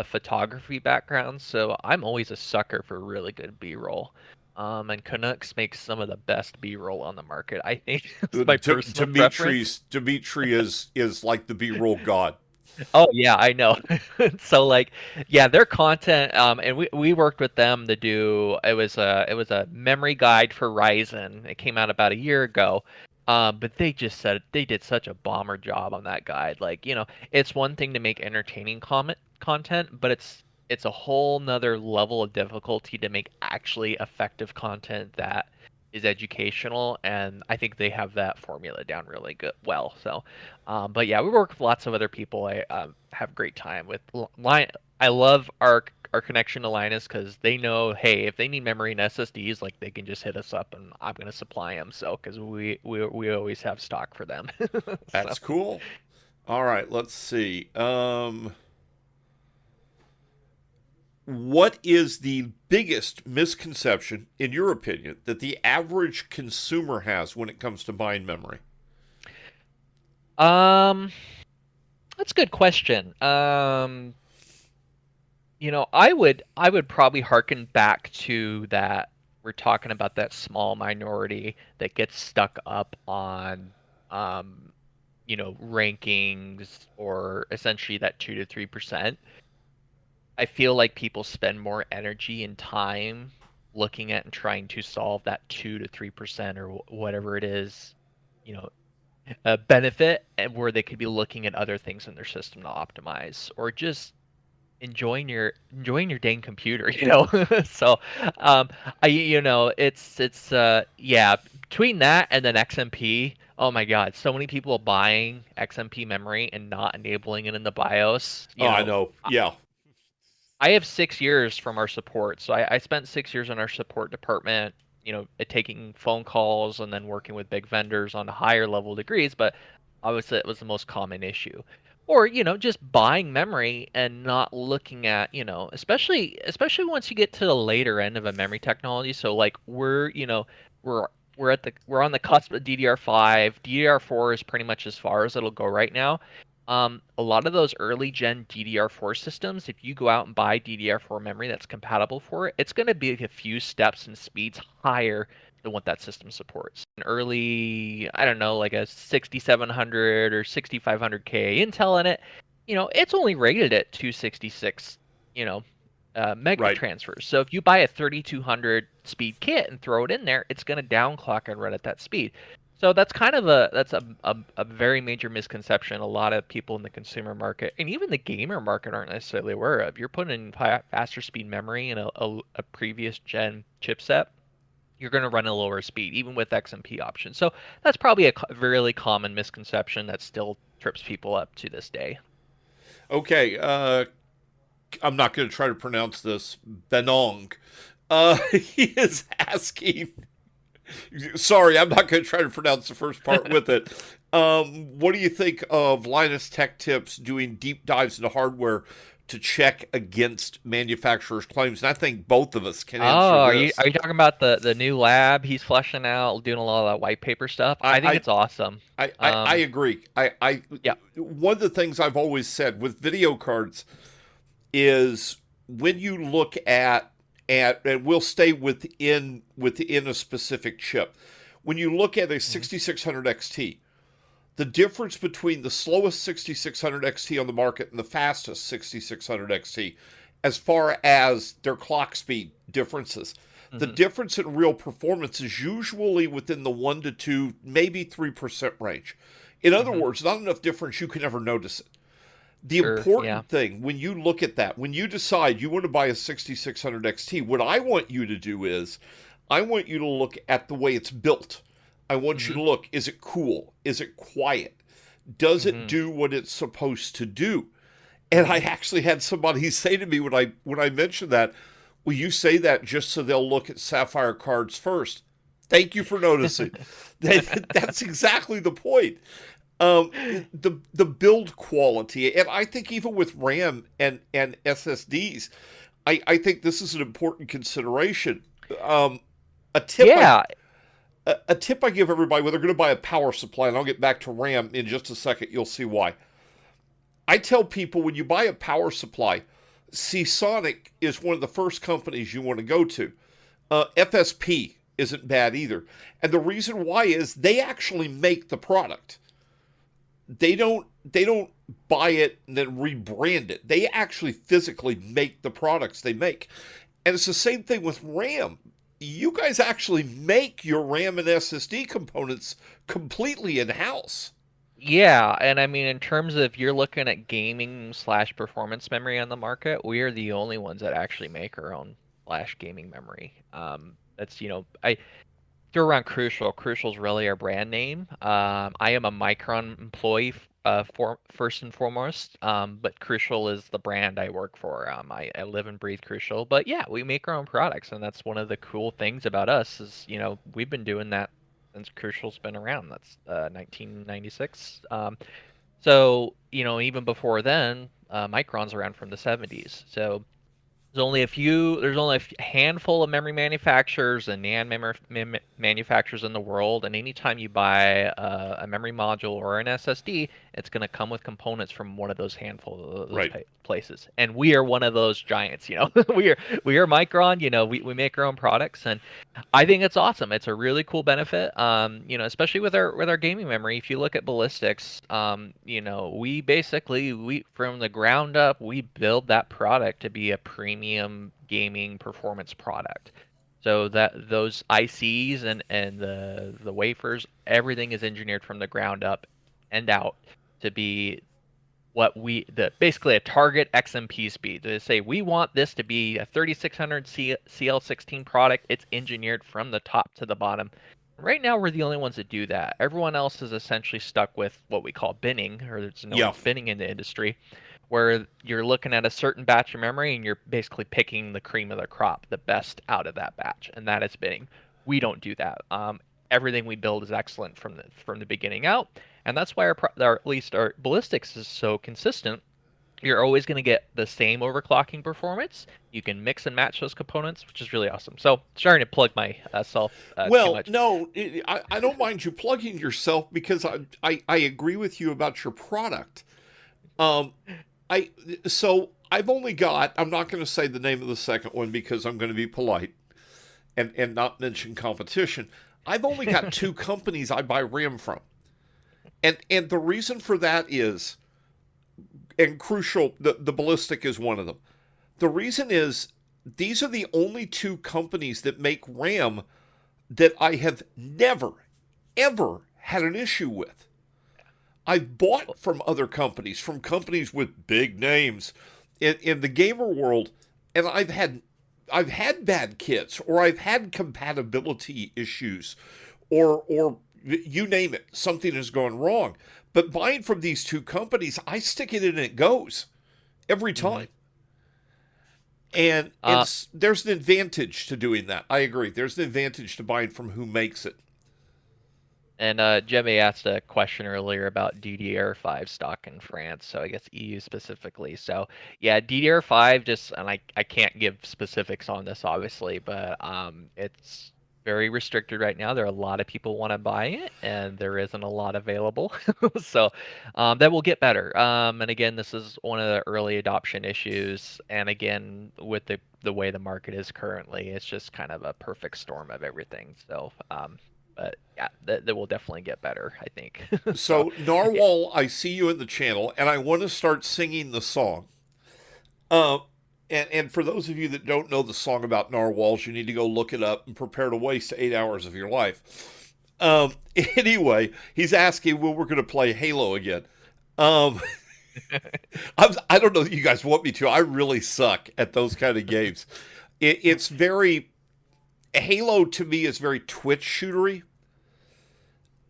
Speaker 2: photography background, so I'm always a sucker for really good B-roll. And Canucks makes some of the best B-roll on the market. I think it's my personal preference.
Speaker 1: Dimitri is like the B-roll god.
Speaker 2: Oh yeah, I know. So like, yeah, their content, and we worked with them to do it was a memory guide for Ryzen. It came out about a year ago. But they just said they did such a bomber job on that guide. Like, it's one thing to make entertaining content, but it's a whole nother level of difficulty to make actually effective content that is educational, and I think they have that formula down really good well. So, but yeah, we work with lots of other people. I have a great time with line. I love our connection to Linus because they know, hey, if they need memory and SSDs, like they can just hit us up and I'm gonna supply them. So, because we always have stock for them. So
Speaker 1: That's cool. All right, let's see. what is the biggest misconception, in your opinion, that the average consumer has when it comes to buying memory?
Speaker 2: Um, that's a good question. I would probably harken back to that we're talking about that small minority that gets stuck up on um, rankings or essentially that 2 to 3%. I feel like people spend more energy and time looking at and trying to solve that 2 to 3% or whatever it is, you know, benefit, and where they could be looking at other things in their system to optimize or just enjoying your dang computer, So, um, it's yeah, between that and then XMP. Oh my God, so many people buying XMP memory and not enabling it in the BIOS.
Speaker 1: Oh, I know. Yeah.
Speaker 2: I have 6 years from our support, so I spent 6 years in our support department, taking phone calls and then working with big vendors on higher level degrees. But obviously, it was the most common issue. Or just buying memory and not looking at, especially once you get to the later end of a memory technology. So like we're we're on the cusp of DDR5. DDR4 is pretty much as far as it'll go right now. A lot of those early gen DDR4 systems, if you go out and buy DDR4 memory that's compatible for it, it's going to be a few steps and speeds higher than what that system supports. An early, I don't know, like a 6700 or 6500K Intel in it, it's only rated at 266, mega
Speaker 1: Right.
Speaker 2: transfers. So if you buy a 3200 speed kit and throw it in there, it's going to downclock and run at that speed. So that's kind of a very major misconception a lot of people in the consumer market and even the gamer market aren't necessarily aware of. You're putting in faster speed memory in a previous gen chipset, you're going to run a lower speed, even with XMP options. So that's probably a really common misconception that still trips people up to this day.
Speaker 1: Okay. I'm not going to try to pronounce this. Benong. He is asking. Sorry, I'm not going to try to pronounce the first part with it. What do you think of Linus Tech Tips doing deep dives into hardware to check against manufacturers' claims? And I think both of us can
Speaker 2: Oh,
Speaker 1: answer
Speaker 2: are you
Speaker 1: this.
Speaker 2: are you talking about the new lab he's fleshing out, doing a lot of that white paper stuff? I think
Speaker 1: I,
Speaker 2: it's awesome.
Speaker 1: I
Speaker 2: Um,
Speaker 1: agree.
Speaker 2: yeah.
Speaker 1: One of the things I've always said with video cards is when you look at and we'll stay within a specific chip. When you look at a
Speaker 2: Mhm.
Speaker 1: 6600 XT, the difference between the slowest 6600 XT on the market and the fastest 6600 XT, as far as their clock speed differences, the
Speaker 2: Mhm.
Speaker 1: difference in real performance is usually within the 1 to 2, maybe 3% range. In other
Speaker 2: Mhm.
Speaker 1: words, not enough difference you can ever notice it. The
Speaker 2: Sure. Yeah.
Speaker 1: important thing when you look at that, when you decide you want to buy a 6600 XT, what I want you to do is I want you to look at the way it's built. I want you
Speaker 2: Mhm.
Speaker 1: to look, is it cool? Is it quiet? Does it
Speaker 2: Mhm.
Speaker 1: do what it's supposed to do? And I
Speaker 2: Mhm.
Speaker 1: actually had somebody say to me when I mentioned that, "Will you say that just so they'll look at Sapphire cards first?" Thank you for noticing. That's exactly the point. The build quality, and I think even with RAM and SSDs, I think this is an important consideration. Um, a tip I
Speaker 2: Yeah.
Speaker 1: a tip I give everybody when they're going to buy a power supply, and I'll get back to RAM in just a second. You'll see why. I tell people when you buy a power supply, Seasonic is one of the first companies you want to go to. FSP isn't bad either, and the reason why is they actually make the product. They don't buy it and then rebrand it. They actually physically make the products they make. And it's the same thing with RAM. You guys actually make your RAM and SSD components completely in house.
Speaker 2: Yeah, and I mean, in terms of you're looking at gaming slash performance memory on the market, we are the only ones that actually make our own flash gaming memory. That's, I throw around Crucial. Crucial's really our brand name. I am a Micron employee, for first and foremost. But Crucial is the brand I work for. I live and breathe Crucial. But yeah, we make our own products, and that's one of the cool things about us is, we've been doing that since Crucial's been around. That's 1996. So, even before then, Micron's around from the 70s. So There's only a handful of memory manufacturers and NAND manufacturers in the world, and anytime you buy a memory module or an SSD, it's going to come with components from one of those handful of those
Speaker 1: Right.
Speaker 2: places. And we are one of those giants, you know. We are Micron, you know, we make our own products, and I think it's awesome. It's a really cool benefit. You know, especially with our gaming memory. If you look at ballistics, you know, we from the ground up, we build that product to be a premium gaming performance product. So that those ICs and the wafers, everything is engineered from the ground up and out to be basically a target XMP speed. They say we want this to be a 3600 CL16 product. It's engineered from the top to the bottom. Right now, we're the only ones that do that. Everyone else is essentially stuck with what we call binning, or it's known
Speaker 1: Yeah.
Speaker 2: as binning in the industry, where you're looking at a certain batch of memory and you're basically picking the cream of the crop, the best out of that batch, and that is binning. We don't do that. Everything we build is excellent from the beginning out, and that's why at least our ballistics is so consistent. You're always going to get the same overclocking performance. You can mix and match those components, which is really awesome. So, starting to plug myself too
Speaker 1: Well,
Speaker 2: much.
Speaker 1: no, I don't mind you plugging yourself because I agree with you about your product. Um, so I've only got, I'm not going to say the name of the second one because I'm going to be polite and not mention competition. I've only got two companies I buy RAM from. And the reason for that is, and crucial, the ballistic is one of them. The reason is these are the only two companies that make RAM that I have never, ever had an issue with. I've bought from other companies, from companies with big names in the gamer world, and I've had bad kits, or I've had compatibility issues, or you name it, something has gone wrong. But buying from these two companies, I stick it in and it goes every
Speaker 2: Mm-hmm.
Speaker 1: time. And there's an advantage to doing that. I agree. There's an advantage to buying from who makes it.
Speaker 2: And Jemmy asked a question earlier about DDR5 stock in France, so I guess EU specifically. So yeah, DDR5 and I can't give specifics on this obviously, but it's very restricted right now. There are a lot of people want to buy it, and there isn't a lot available. So that will get better. And again, this is one of the early adoption issues. And again, with the way the market is currently, it's just kind of a perfect storm of everything. So but yeah, that will definitely get better, I think. So
Speaker 1: So,
Speaker 2: yeah.
Speaker 1: Narwhal, I see you in the channel, and I want to start singing the song. Uh, and for those of you that don't know the song about narwhals, you need to go look it up and prepare to waste 8 hours of your life. Anyway, he's asking when we're going to play Halo again. Um, I don't know that you guys want me to. I really suck at those kind of games. It's very Halo to me is very twitch shootery.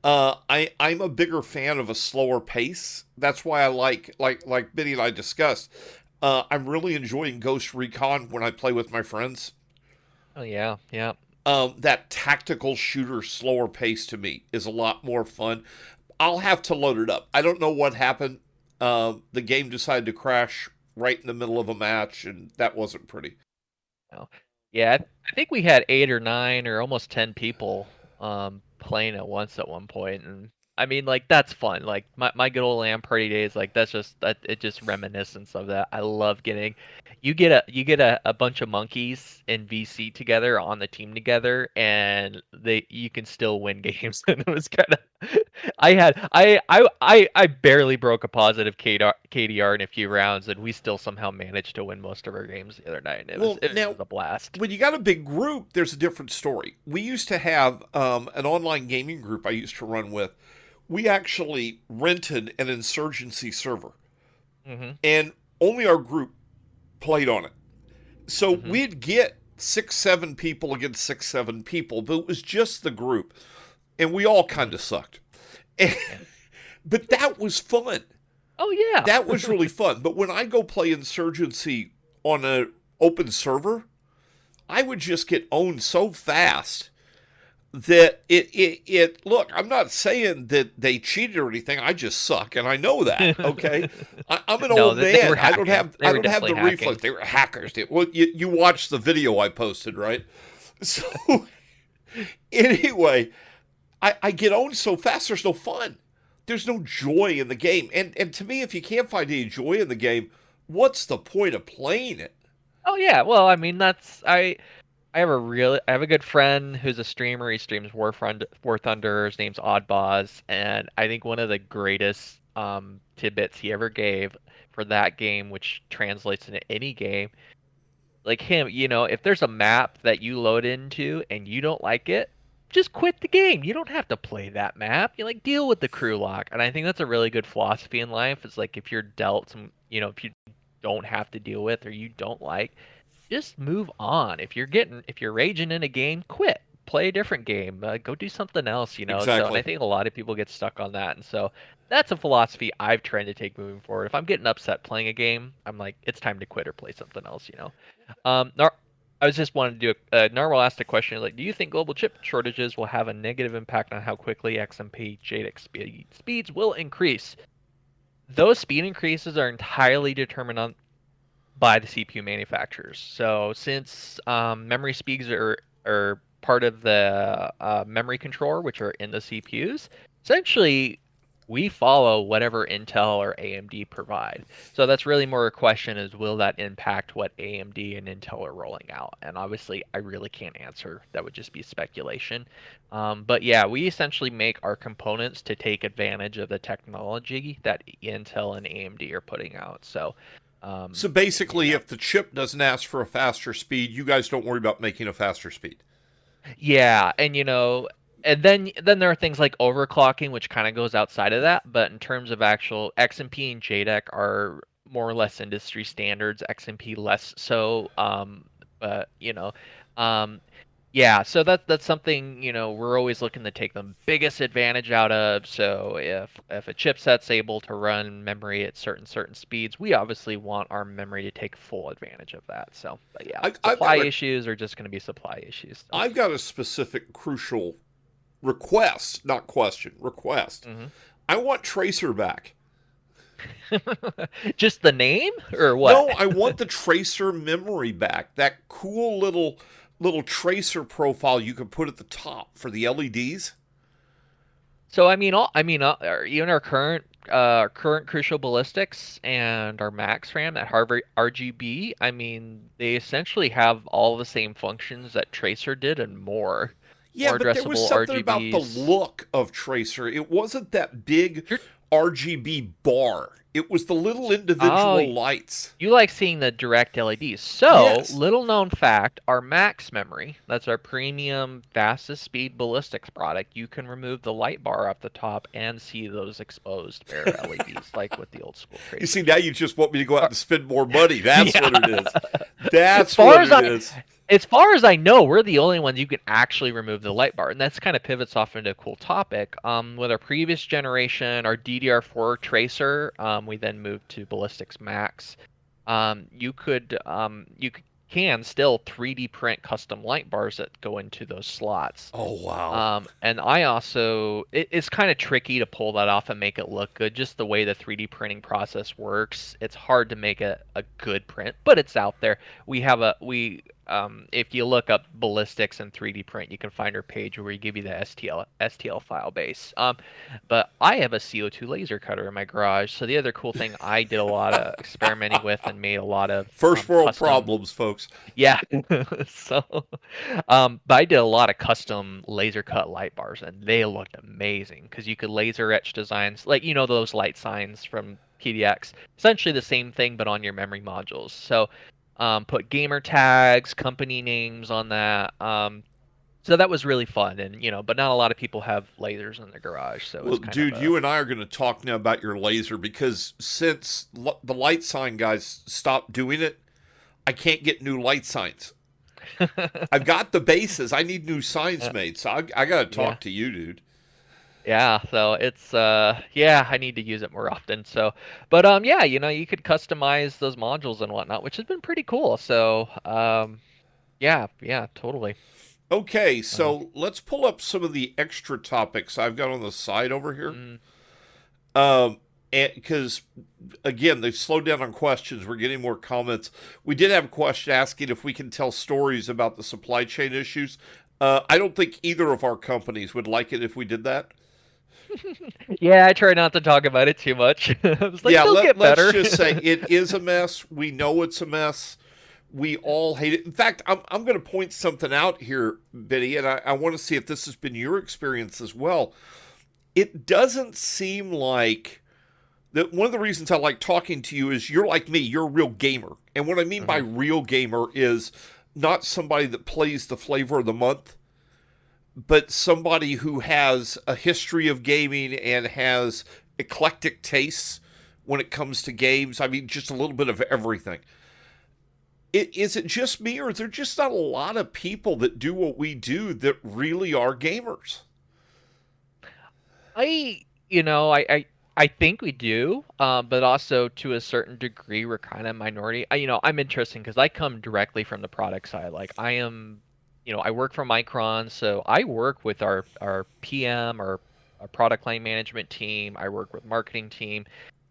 Speaker 1: I'm a bigger fan of a slower pace. That's why I like Benny and I discussed. I'm really enjoying Ghost Recon when I play with my friends.
Speaker 2: Oh yeah, yeah.
Speaker 1: That tactical shooter slower pace to me is a lot more fun. I'll have to load it up. I don't know what happened. The game decided to crash right in the middle of a match, and that wasn't pretty.
Speaker 2: Oh. Yeah, I think we had 8 or 9 or almost 10 people playing at once at one point, and I mean like that's fun. Like my good old LAN party days, like it just reminiscence of that. I love getting you get a bunch of monkeys in VC together on the team together, and you can still win games. And it was kind of I barely broke a positive KDR in a few rounds, and we still somehow managed to win most of our games the other night. And
Speaker 1: Well,
Speaker 2: it
Speaker 1: now
Speaker 2: was a blast.
Speaker 1: when you got a big group, there's a different story. We used to have an online gaming group I used to run with. We actually rented an insurgency server,
Speaker 2: Mhm.
Speaker 1: and only our group played on it. So
Speaker 2: Mhm.
Speaker 1: we'd get 6, 7 people against 6, 7 people, but it was just the group, and we all
Speaker 2: Mhm.
Speaker 1: kind of sucked.
Speaker 2: Yeah.
Speaker 1: But that was fun.
Speaker 2: Oh yeah.
Speaker 1: That was really fun. But when I go play insurgency on an open server, I would just get owned so fast that it look, I'm not saying that they cheated or anything. I just suck, and I know that. Okay, I'm an
Speaker 2: No,
Speaker 1: old
Speaker 2: that they were
Speaker 1: man.
Speaker 2: hacking. They
Speaker 1: I
Speaker 2: were
Speaker 1: don't have
Speaker 2: definitely
Speaker 1: the reflex.
Speaker 2: hacking.
Speaker 1: They were hackers. Well, you watched the video I posted, right? So anyway, I get owned so fast. There's no fun. There's no joy in the game. And to me, if you can't find any joy in the game, what's the point of playing it?
Speaker 2: Oh yeah, well, I mean that's I have a good friend who's a streamer. He streams War Thunder. His name's Oddboz, and I think one of the greatest tidbits he ever gave for that game, which translates into any game, like him, if there's a map that you load into and you don't like it, just quit the game. You don't have to play that map. You like deal with the crew lock. And I think that's a really good philosophy in life. It's like if you're dealt some, if you don't have to deal with or you don't like, just move on. If you're raging in a game, quit. Play a different game. Go do something else. So, and I
Speaker 1: Exactly.
Speaker 2: think a lot of people get stuck on that. And so that's a philosophy I've tried to take moving forward. If I'm getting upset playing a game, I'm like, it's time to quit or play something else. I was just wanted to do Narwhal asked a question like, do you think global chip shortages will have a negative impact on how quickly XMP JADEC speeds will increase? Those speed increases are entirely determined by the CPU manufacturers. So since memory speeds are part of the memory controller, which are in the CPUs, essentially we follow whatever Intel or AMD provide. So that's really more a question is will that impact what AMD and Intel are rolling out? And obviously I really can't answer. That would just be speculation. But yeah, we essentially make our components to take advantage of the technology that Intel and AMD are putting out. So
Speaker 1: So basically,
Speaker 2: yeah.
Speaker 1: if the chip doesn't ask for a faster speed, you guys don't worry about making a faster speed.
Speaker 2: Yeah, and and then there are things like overclocking, which kind of goes outside of that. But in terms of actual XMP and JDEC are more or less industry standards. XMP less so. But um, yeah. So that's something we're always looking to take the biggest advantage out of. So if a chipset's able to run memory at certain speeds, we obviously want our memory to take full advantage of that. So, but yeah,
Speaker 1: I've
Speaker 2: supply
Speaker 1: got a
Speaker 2: issues are just going to be supply issues. So.
Speaker 1: I've got a specific crucial request, not question, request.
Speaker 2: hmm
Speaker 1: I want Tracer back.
Speaker 2: Just the name or what?
Speaker 1: No, I want the Tracer memory back. That cool little Tracer profile you can put at the top for the LEDs.
Speaker 2: So even our current Crucial Ballistics and our Max RAM at Harvard RGB, I mean, they essentially have all the same functions that Tracer did and more.
Speaker 1: Yeah,
Speaker 2: More
Speaker 1: but there was
Speaker 2: addressable
Speaker 1: something about the
Speaker 2: RGBs.
Speaker 1: look of Tracer. It wasn't that big
Speaker 2: You're,
Speaker 1: RGB bar. It was the little
Speaker 2: oh,
Speaker 1: individual lights.
Speaker 2: you like seeing the direct LEDs. So,
Speaker 1: Yes.
Speaker 2: little known fact, our max memory, that's our premium fastest speed ballistics product, you can remove the light bar off the top and see those exposed bare LEDs like with the old school
Speaker 1: You see,
Speaker 2: tracers.
Speaker 1: now you just want me to go out and spend more money. That's
Speaker 2: Yeah.
Speaker 1: what it is.
Speaker 2: As
Speaker 1: That's
Speaker 2: far
Speaker 1: what
Speaker 2: as
Speaker 1: it
Speaker 2: I
Speaker 1: is.
Speaker 2: as far as I know, we're the only ones you can actually remove the light bar, and that's kind of pivots off into a cool topic. With our previous generation, our DDR4 tracer, we then moved to Ballistics Max. You can still 3D print custom light bars that go into those slots.
Speaker 1: Oh, wow.
Speaker 2: And I also, it's kind of tricky to pull that off and make it look good. Just the way the 3D printing process works, it's hard to make a good print, but it's out there. If you look up ballistics and 3D print, you can find our page where we give you the STL file base. But I have a CO2 laser cutter in my garage. So the other cool thing I did a lot of experimenting with and made a lot of
Speaker 1: First world
Speaker 2: custom.
Speaker 1: problems, folks.
Speaker 2: Yeah. So, but I did a lot of custom laser cut light bars, and they looked amazing because you could laser etch designs, like those light signs from PDX. Essentially the same thing, but on your memory modules. So, put gamer tags, company names on that. So that was really fun, and but not a lot of people have lasers in their garage, so
Speaker 1: Well,
Speaker 2: it's kind of
Speaker 1: dude, you and I are going to talk now about your laser because since the light sign guys stopped doing it, I can't get new light signs. I've got the bases. I need new signs made. So I got to
Speaker 2: yeah.
Speaker 1: talk to you, dude.
Speaker 2: Yeah, so it's yeah, I need to use it more often. So, but yeah, you could customize those modules and whatnot, which has been pretty cool. So, yeah, totally.
Speaker 1: Okay,
Speaker 2: Uh,
Speaker 1: so let's pull up some of the extra topics I've got on the side over here.
Speaker 2: mm,
Speaker 1: Um, and because again, they've slowed down on questions. We're getting more comments. We did have a question asking if we can tell stories about the supply chain issues. I don't think either of our companies would like it if we did that.
Speaker 2: yeah, I try not to talk about it too much. I was like,
Speaker 1: Yeah,
Speaker 2: they'll get
Speaker 1: let's
Speaker 2: better.
Speaker 1: just say it is a mess. We know it's a mess. We all hate it. In fact, I'm going to point something out here, Biddy, and I want to see if this has been your experience as well. It doesn't seem like that. One of the reasons I like talking to you is you're like me. You're a real gamer, and what I mean by
Speaker 2: hmm
Speaker 1: real gamer is not somebody that plays the flavor of the month, but somebody who has a history of gaming and has eclectic tastes when it comes to games. I mean, just a little bit of everything. Is it just me, or is there just not a lot of people that do what we do that really are gamers?
Speaker 2: I, you know, I think we do, but also to a certain degree, we're kind of minority. I'm interesting because I come directly from the product side. Like I am, I work for Micron, so I work with our PM, our product line management team. I work with marketing team,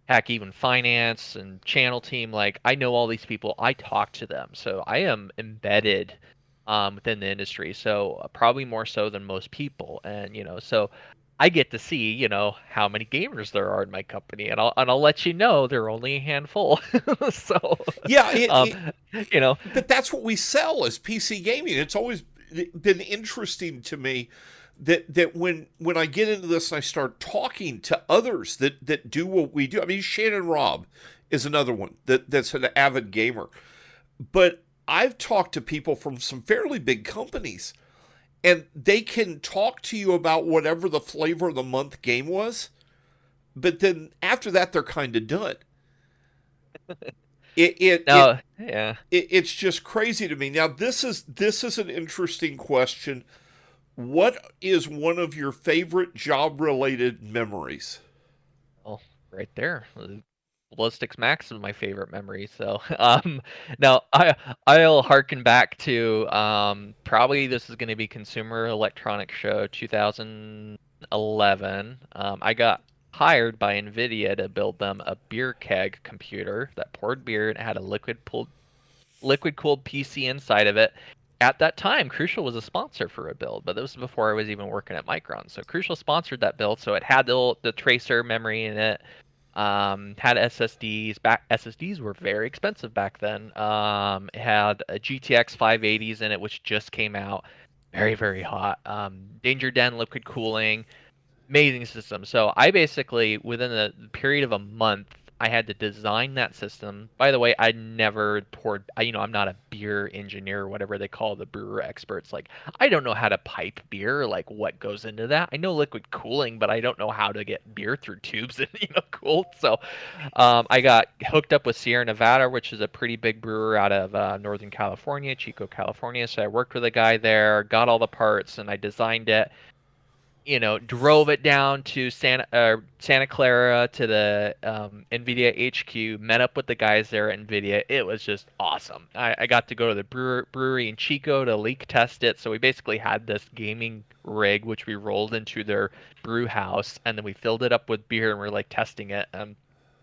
Speaker 2: heck, even finance and channel team. Like I know all these people. I talk to them, so I am embedded within the industry. So probably more so than most people, and so. I get to see, how many gamers there are in my company, and I'll let you know there are only a handful. So,
Speaker 1: Yeah,
Speaker 2: um, you know,
Speaker 1: but that's what we sell as PC gaming. It's always been interesting to me that when I get into this and I start talking to others that do what we do. I mean, Shannon Robb is another one that's an avid gamer, but I've talked to people from some fairly big companies, and they can talk to you about whatever the flavor of the month game was, but then after that they're kind of done. It it it
Speaker 2: no, yeah.
Speaker 1: it's just crazy to me. Now this is an interesting question. What is one of your favorite job related memories?
Speaker 2: Well, right there. Ballistics Max is my favorite memory. So, now I'll harken back to probably this is going to be Consumer Electronics Show 2011. I got hired by NVIDIA to build them a beer keg computer that poured beer and had a liquid cooled PC inside of it. At that time, Crucial was a sponsor for a build, but this was before I was even working at Micron. So Crucial sponsored that build, so it had the tracer memory in it. Had SSDs. SSDs were very expensive back then. It had a GTX 580s in it, which just came out. Very, very hot. Danger Den liquid cooling, amazing system. So I basically, within the period of a month, I had to design that system. By the way, I never poured. I'm not a beer engineer or whatever they call the brewer experts. Like, I don't know how to pipe beer. Like, what goes into that? I know liquid cooling, but I don't know how to get beer through tubes and cooled. So, I got hooked up with Sierra Nevada, which is a pretty big brewer out of Northern California, Chico, California. So I worked with a guy there, got all the parts, and I designed it. Drove it down to Santa Clara to the NVIDIA HQ, met up with the guys there at NVIDIA. It was just awesome. I got to go to the brewery in Chico to leak test it. So we basically had this gaming rig, which we rolled into their brew house, and then we filled it up with beer and we're like testing it.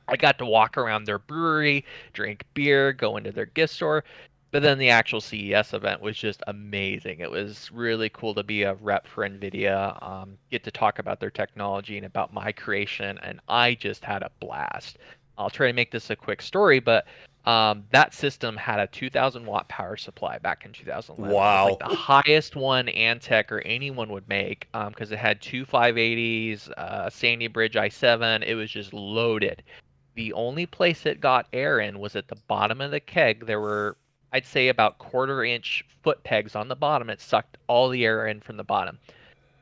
Speaker 2: I got to walk around their brewery, drink beer, go into their gift store. But then the actual CES event was just amazing. It was really cool to be a rep for NVIDIA, get to talk about their technology and about my creation, and I just had a blast. I'll try to make this a quick story, but that system had a 2,000 watt power supply back in 2011. It was like
Speaker 1: Wow.
Speaker 2: the highest one Antec or anyone would make because it had two 580s, Sandy Bridge i7. It was just loaded. The only place it got air in was at the bottom of the keg. There were, I'd say, about quarter-inch foot pegs on the bottom. It sucked all the air in from the bottom.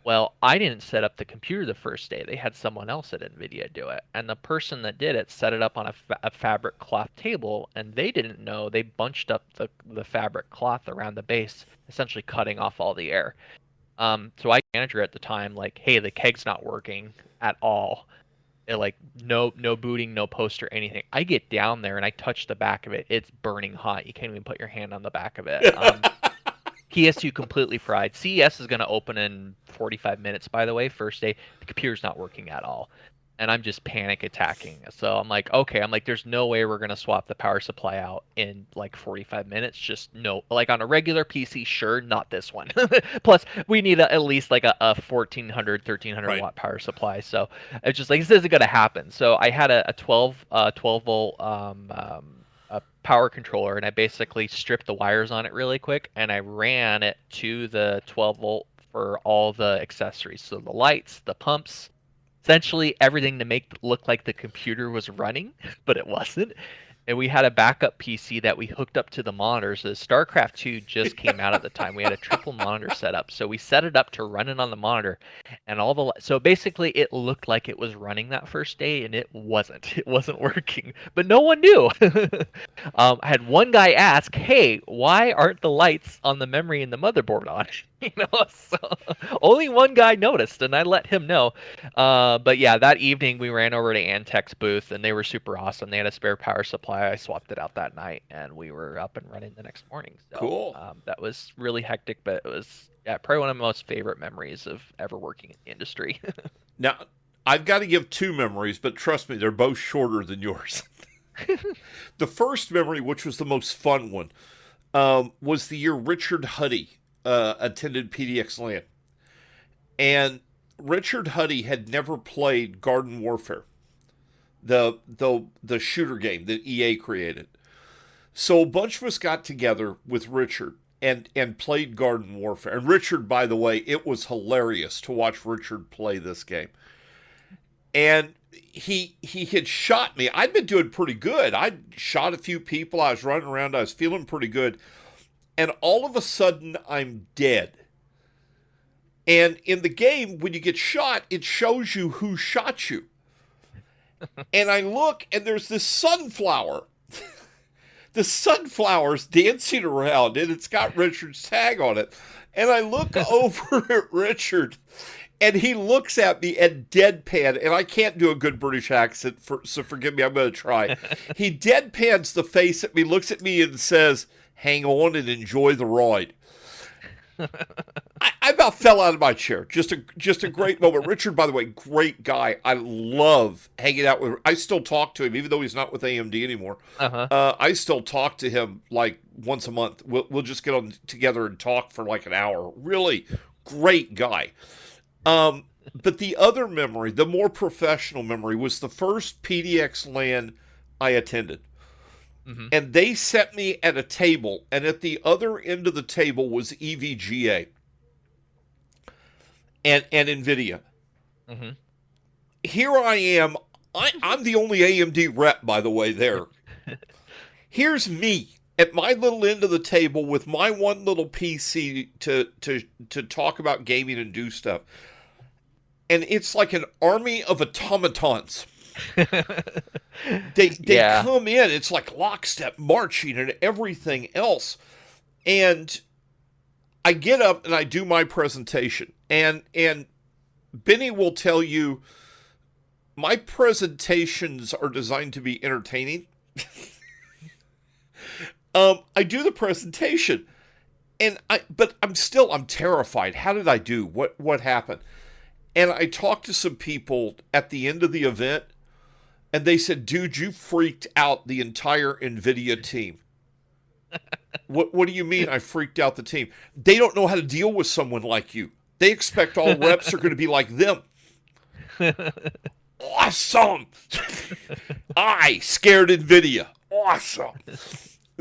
Speaker 2: Well, I didn't set up the computer the first day. They had someone else at NVIDIA do it. And the person that did it set it up on a fabric cloth table, and they didn't know. They bunched up the fabric cloth around the base, essentially cutting off all the air. So I manager at the time, like, hey, the keg's not working at all. Like no booting, no poster, anything. I get down there and I touch the back of it. It's burning hot. You can't even put your hand on the back of it. PS2 completely fried. CES is going to open in 45 minutes, by the way, first day. The computer's not working at all. And I'm just panic attacking. So I'm like, okay, there's no way we're going to swap the power supply out in like 45 minutes. Just no, like on a regular PC, sure, not this one. Plus, we need at least like a 1400, 1300
Speaker 1: Right.
Speaker 2: watt power supply. So it's just like, this isn't going to happen. So I had a 12 volt a power controller, and I basically stripped the wires on it really quick, and I ran it to the 12 volt for all the accessories. So the lights, the pumps, essentially everything to make it look like the computer was running, but it wasn't. And we had a backup PC that we hooked up to the monitors. The StarCraft 2 just came out at the time. We had a triple monitor set up. So we set it up to run it on the monitor. And so basically it looked like it was running that first day, and it wasn't. It wasn't working. But no one knew. I had one guy ask, "Hey, why aren't the lights on the memory and the motherboard on?" So only one guy noticed, and I let him know. But yeah, that evening we ran over to Antec's booth, and they were super awesome. They had a spare power supply. I swapped it out that night, and we were up and running the next morning. So
Speaker 1: Cool.
Speaker 2: that was really hectic, but it was probably one of my most favorite memories of ever working in the industry.
Speaker 1: Now, I've got to give two memories, but trust me, they're both shorter than yours. The first memory, which was the most fun one, was the year Richard Huddy attended PDX LAN. And Richard Huddy had never played Garden Warfare, the shooter game that EA created. So a bunch of us got together with Richard and played Garden Warfare. And Richard, by the way, it was hilarious to watch Richard play this game. And he had shot me. I'd been doing pretty good. I'd shot a few people. I was running around. I was feeling pretty good. And all of a sudden, I'm dead. And in the game, when you get shot, it shows you who shot you. And I look, and there's this sunflower. The sunflower's dancing around, and it's got Richard's tag on it. And I look over at Richard, and he looks at me and deadpan, and I can't do a good British accent, so forgive me, I'm going to try. He deadpans the face at me, looks at me, and says, "Hang on and enjoy the ride." I about fell out of my chair. Just a great moment. Richard, by the way, great guy. I love hanging out with him. I still talk to him, even though he's not with AMD anymore. I still talk to him like once a month. We'll just get on together and talk for like an hour. Really great guy. But the other memory, the more professional memory, was the first PDX LAN I attended. And they set me at a table, and at the other end of the table was EVGA and NVIDIA. Here I am. I'm the only AMD rep, by the way, there. Here's me at my little end of the table with my one little PC to talk about gaming and do stuff. And it's like an army of automatons. They come in, it's like lockstep marching and everything else. And I get up and I do my presentation. And Benny will tell you my presentations are designed to be entertaining. I do the presentation but I'm terrified. How did I do? What happened? And I talked to some people at the end of the event, and they said, "Dude, you freaked out the entire NVIDIA team." What do you mean I freaked out the team? They don't know how to deal with someone like you. They expect all reps are going to be like them. Awesome. I scared NVIDIA. Awesome.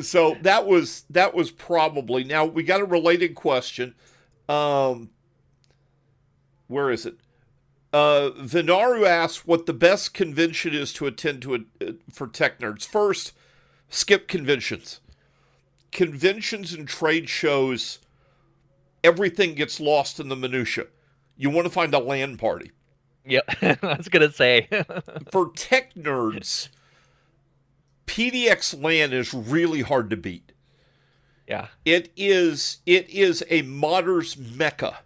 Speaker 1: So that was probably. Now we got a related question. Where is it? Vinaru asks what the best convention is to attend to for tech nerds. First, skip conventions. Conventions and trade shows, everything gets lost in the minutia. You want to find a LAN party.
Speaker 2: Yep, I was going to say.
Speaker 1: For tech nerds, PDX LAN is really hard to beat.
Speaker 2: Yeah.
Speaker 1: It is a modder's mecca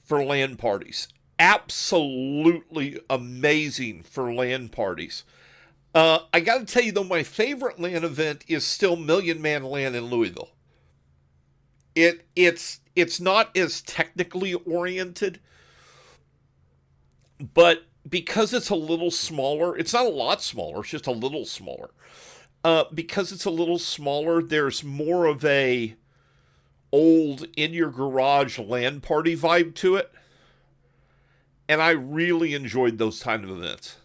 Speaker 1: for LAN parties. Absolutely amazing for LAN parties. I got to tell you, though, my favorite LAN event is still Million Man LAN in Louisville. It's not as technically oriented, but because it's a little smaller, it's not a lot smaller, it's just a little smaller. Because it's a little smaller, there's more of a old in your garage LAN party vibe to it. And I really enjoyed those kind of events.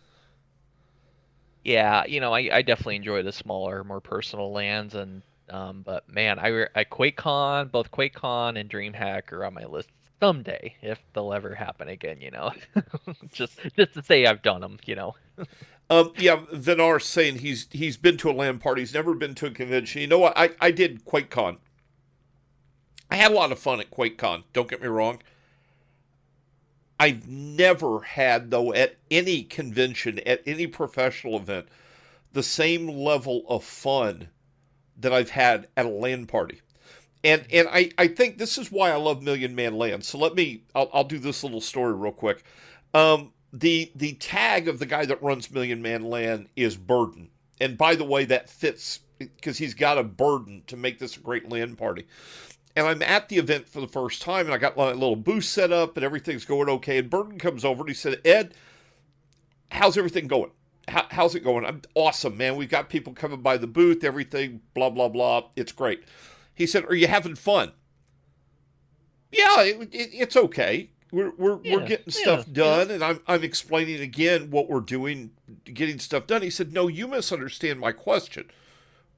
Speaker 2: Yeah, I definitely enjoy the smaller, more personal lands, and but man, I QuakeCon, both QuakeCon and DreamHack are on my list someday if they'll ever happen again. Just to say I've done them.
Speaker 1: Yeah, Vinar saying he's been to a LAN party. He's never been to a convention. You know what? I did QuakeCon. I had a lot of fun at QuakeCon. Don't get me wrong. I've never had, though, at any convention, at any professional event, the same level of fun that I've had at a LAN party. And I think this is why I love Million Man LAN. So I'll do this little story real quick. The tag of the guy that runs Million Man LAN is Burden. And by the way, that fits because he's got a burden to make this a great LAN party. And I'm at the event for the first time, and I got my little booth set up, and everything's going okay. And Burden comes over, and he said, Ed, how's everything going? How's it going? I'm awesome, man. We've got people coming by the booth, everything, blah, blah, blah. It's great. He said, are you having fun? Yeah, it's okay. We're getting stuff done, and I'm explaining again what we're doing, getting stuff done. He said, no, you misunderstand my question.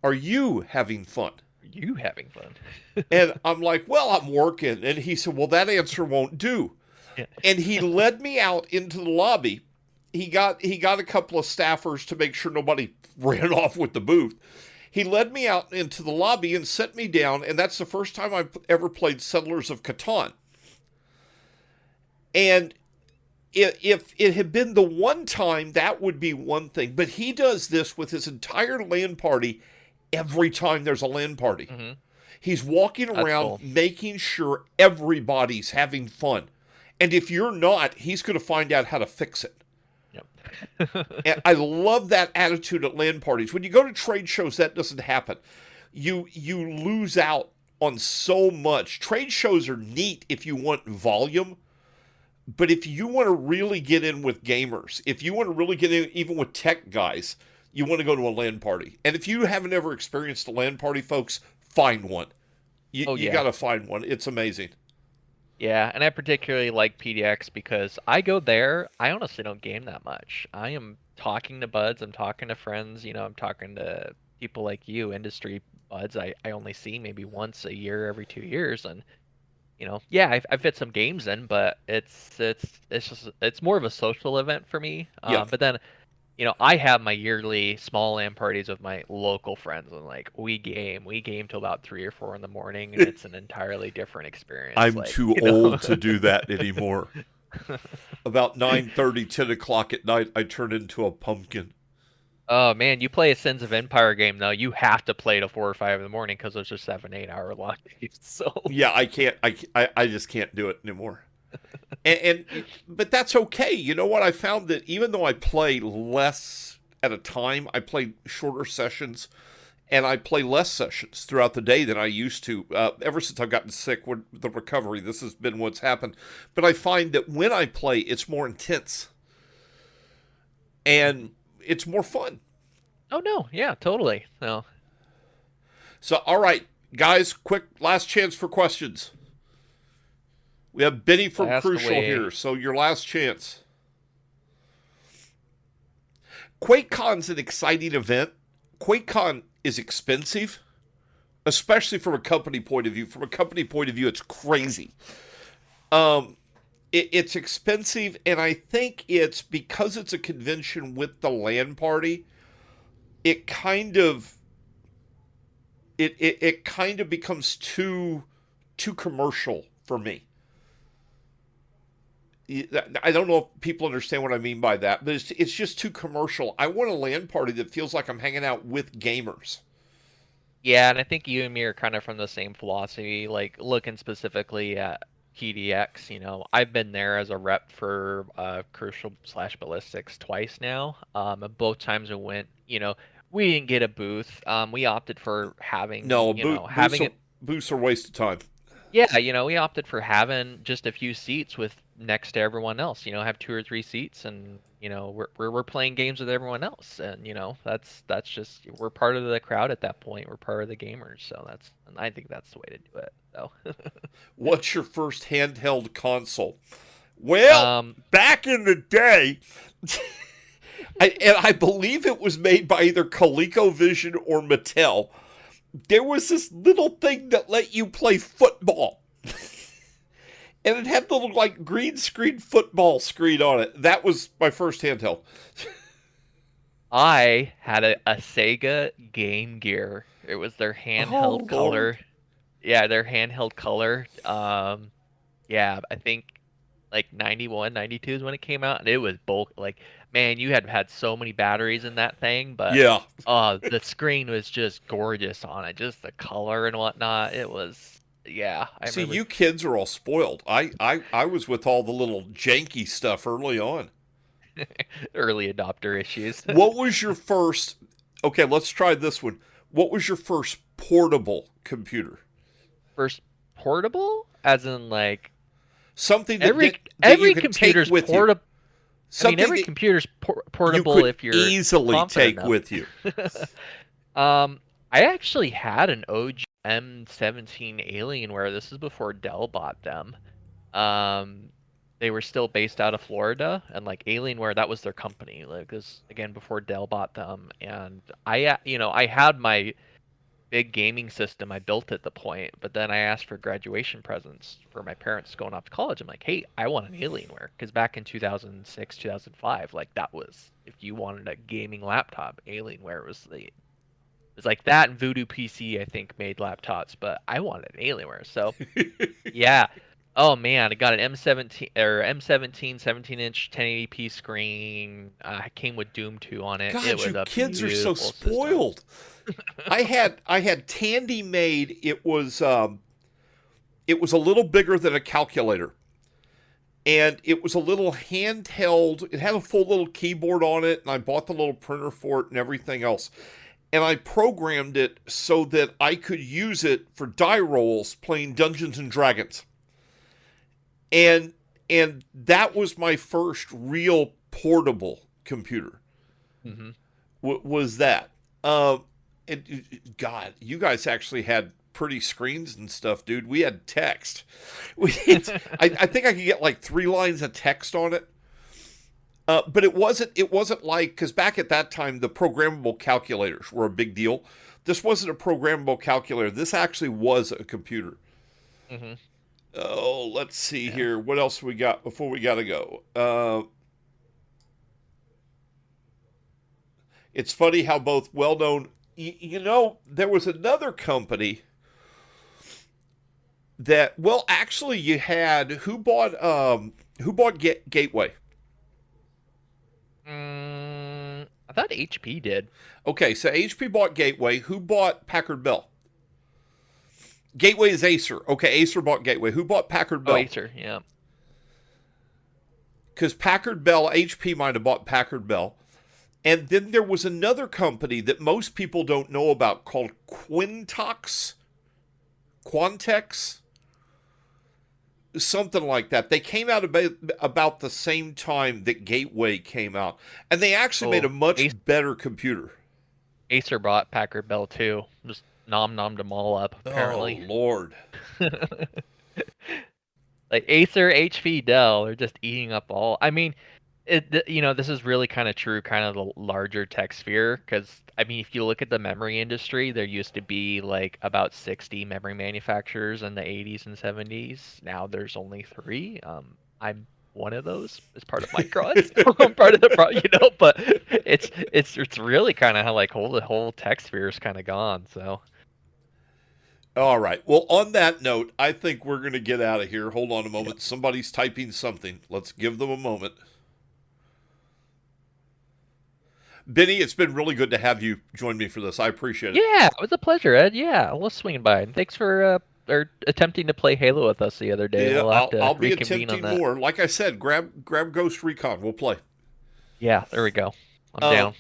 Speaker 1: Are you having fun?
Speaker 2: You having fun?
Speaker 1: And I'm like, well, I'm working. And he said, well, that answer won't do.
Speaker 2: Yeah.
Speaker 1: And he led me out into the lobby. He got a couple of staffers to make sure nobody ran off with the booth. He led me out into the lobby and set me down. And that's the first time I've ever played Settlers of Catan. And if it had been the one time, that would be one thing. But he does this with his entire LAN party every time there's a LAN party. Mm-hmm. He's walking around making sure everybody's having fun. And if you're not, he's going to find out how to fix it. Yep. And I love that attitude at LAN parties. When you go to trade shows, that doesn't happen. You lose out on so much. Trade shows are neat if you want volume. But if you want to really get in with gamers, if you want to really get in even with tech guys, you want to go to a LAN party. And if you haven't ever experienced a LAN party, folks, find one. You got to find one. It's amazing.
Speaker 2: Yeah, and I particularly like PDX because I go there. I honestly don't game that much. I am talking to buds. I'm talking to friends. I'm talking to people like you, industry buds. I only see maybe once a year, every 2 years. And, I fit some games in, but it's more of a social event for me.
Speaker 1: Yeah.
Speaker 2: But then, I have my yearly small LAN parties with my local friends, and we game till about 3 or 4 in the morning, and it's an entirely different experience.
Speaker 1: I'm too old to do that anymore. About 9:30, 10 o'clock at night, I turn into a pumpkin.
Speaker 2: Oh man, you play a Sins of Empire game though, you have to play till 4 or 5 in the morning because those are 7-8 hour long days. So
Speaker 1: yeah, I can't. I just can't do it anymore. But that's okay. You know what? I found that even though I play less at a time, I play shorter sessions, and I play less sessions throughout the day than I used to. Ever since I've gotten sick with the recovery, this has been what's happened. But I find that when I play, it's more intense, and it's more fun.
Speaker 2: Oh no, yeah, totally. No.
Speaker 1: So, all right, guys, quick last chance for questions. We have Benny from Crucial here, so your last chance. QuakeCon's an exciting event. QuakeCon is expensive, especially from a company point of view. From a company point of view, it's crazy. It's expensive, and I think it's because it's a convention with the LAN party. It kind of becomes too commercial for me. I don't know if people understand what I mean by that, but it's just too commercial. I want a LAN party that feels like I'm hanging out with gamers.
Speaker 2: Yeah, and I think you and me are kind of from the same philosophy, like looking specifically at PDX. I've been there as a rep for Crucial/Ballistics twice now. Both times I went, we didn't get a booth. We opted for having
Speaker 1: booths are a waste of time.
Speaker 2: Yeah, we opted for having just a few seats with next to everyone else. Have 2 or 3 seats, and we're playing games with everyone else, and that's just we're part of the crowd at that point. We're part of the gamers, so and I think that's the way to do it. So,
Speaker 1: What's your first handheld console? Well,
Speaker 2: um,
Speaker 1: back in the day, and I believe it was made by either ColecoVision or Mattel. There was this little thing that let you play football. And it had the little like green screen football screen on it. That was my first handheld.
Speaker 2: I had a Sega Game Gear. It was their
Speaker 1: Oh
Speaker 2: handheld
Speaker 1: Lord.
Speaker 2: color. Yeah, their handheld color. Yeah, I think like 91, 92 is when it came out, and it was bulk. Like, man, you had so many batteries in that thing, but
Speaker 1: Yeah.
Speaker 2: the screen was just gorgeous on it, just the color and whatnot. It was, yeah, I
Speaker 1: See,
Speaker 2: remember.
Speaker 1: you kids are all spoiled. I was with all the little janky stuff early on.
Speaker 2: Early adopter issues.
Speaker 1: What was your first? Okay, let's try this one. What was your first portable computer?
Speaker 2: First portable, as in like
Speaker 1: Something
Speaker 2: every
Speaker 1: that you
Speaker 2: every
Speaker 1: could take
Speaker 2: computer's
Speaker 1: with you.
Speaker 2: portable. I mean,
Speaker 1: Something
Speaker 2: every
Speaker 1: that
Speaker 2: computer's
Speaker 1: you
Speaker 2: portable
Speaker 1: could
Speaker 2: if you're
Speaker 1: easily
Speaker 2: confident
Speaker 1: take
Speaker 2: enough.
Speaker 1: with you.
Speaker 2: I actually had an OG M17 Alienware. This is before Dell bought them. Um, they were still based out of Florida, and like Alienware, that was their company. Like this again before Dell bought them, and I had my big gaming system. I built at the point, but then I asked for graduation presents for my parents going off to college. I'm like, hey, I want an Alienware because back in 2006, 2005, like that was if you wanted a gaming laptop, Alienware was the it's like that and Voodoo PC, I think, made laptops, but I wanted an Alienware. So, yeah. Oh man, I got an M17 or M17 17-inch 1080p screen. It came with Doom 2 on it. It
Speaker 1: God,
Speaker 2: was
Speaker 1: you
Speaker 2: a
Speaker 1: kids are so
Speaker 2: beautiful system.
Speaker 1: spoiled. I had Tandy made. It was a little bigger than a calculator, and it was a little handheld. It had a full little keyboard on it, and I bought the little printer for it and everything else. And I programmed it so that I could use it for die rolls playing Dungeons and Dragons. And that was my first real portable computer.
Speaker 2: Hmm.
Speaker 1: Was that? Um, God, you guys actually had pretty screens and stuff, dude. We had text. I think I could get like 3 lines of text on it. But it wasn't like, because back at that time the programmable calculators were a big deal. This wasn't a programmable calculator. This actually was a computer.
Speaker 2: Hmm.
Speaker 1: Oh, let's see
Speaker 2: Yeah.
Speaker 1: here. What else we got before we gotta go? It's funny how both well known. There was another company that, well, actually, you had who bought Gateway.
Speaker 2: I thought HP did.
Speaker 1: Okay, so HP bought Gateway. Who bought Packard Bell? Gateway is Acer. Okay, Acer bought Gateway. Who bought Packard
Speaker 2: Oh,
Speaker 1: Bell?
Speaker 2: Acer, yeah.
Speaker 1: Because Packard Bell, HP might have bought Packard Bell. And then there was another company that most people don't know about called Quantex, something like that. They came out about the same time that Gateway came out. And they actually made a
Speaker 2: Oh,
Speaker 1: much better computer.
Speaker 2: Acer bought Packard Bell too. Just nommed them all up,
Speaker 1: Oh,
Speaker 2: apparently.
Speaker 1: Lord.
Speaker 2: Like Acer, HP, Dell are just eating up all. I mean, this is really kind of true, kind of the larger tech sphere. Because I mean, if you look at the memory industry, there used to be like about 60 memory manufacturers in the 80s and 70s. Now there's only three. I'm one of those as part of Micron, so I'm part of the But it's really kind of how like the whole tech sphere is kind of gone. So
Speaker 1: All right. Well, on that note, I think we're going to get out of here. Hold on a moment. Somebody's typing something. Let's give them a moment. Benny, it's been really good to have you join me for this. I appreciate it.
Speaker 2: yeah, it was a pleasure, Ed. Yeah, we'll swing by. And thanks for or attempting to play Halo with us the other day.
Speaker 1: Yeah,
Speaker 2: We'll have
Speaker 1: I'll
Speaker 2: to
Speaker 1: be
Speaker 2: reconvene on
Speaker 1: attempting
Speaker 2: that.
Speaker 1: more. Like I said, grab Ghost Recon. We'll play.
Speaker 2: Yeah, there we go. I'm
Speaker 1: Um,
Speaker 2: down.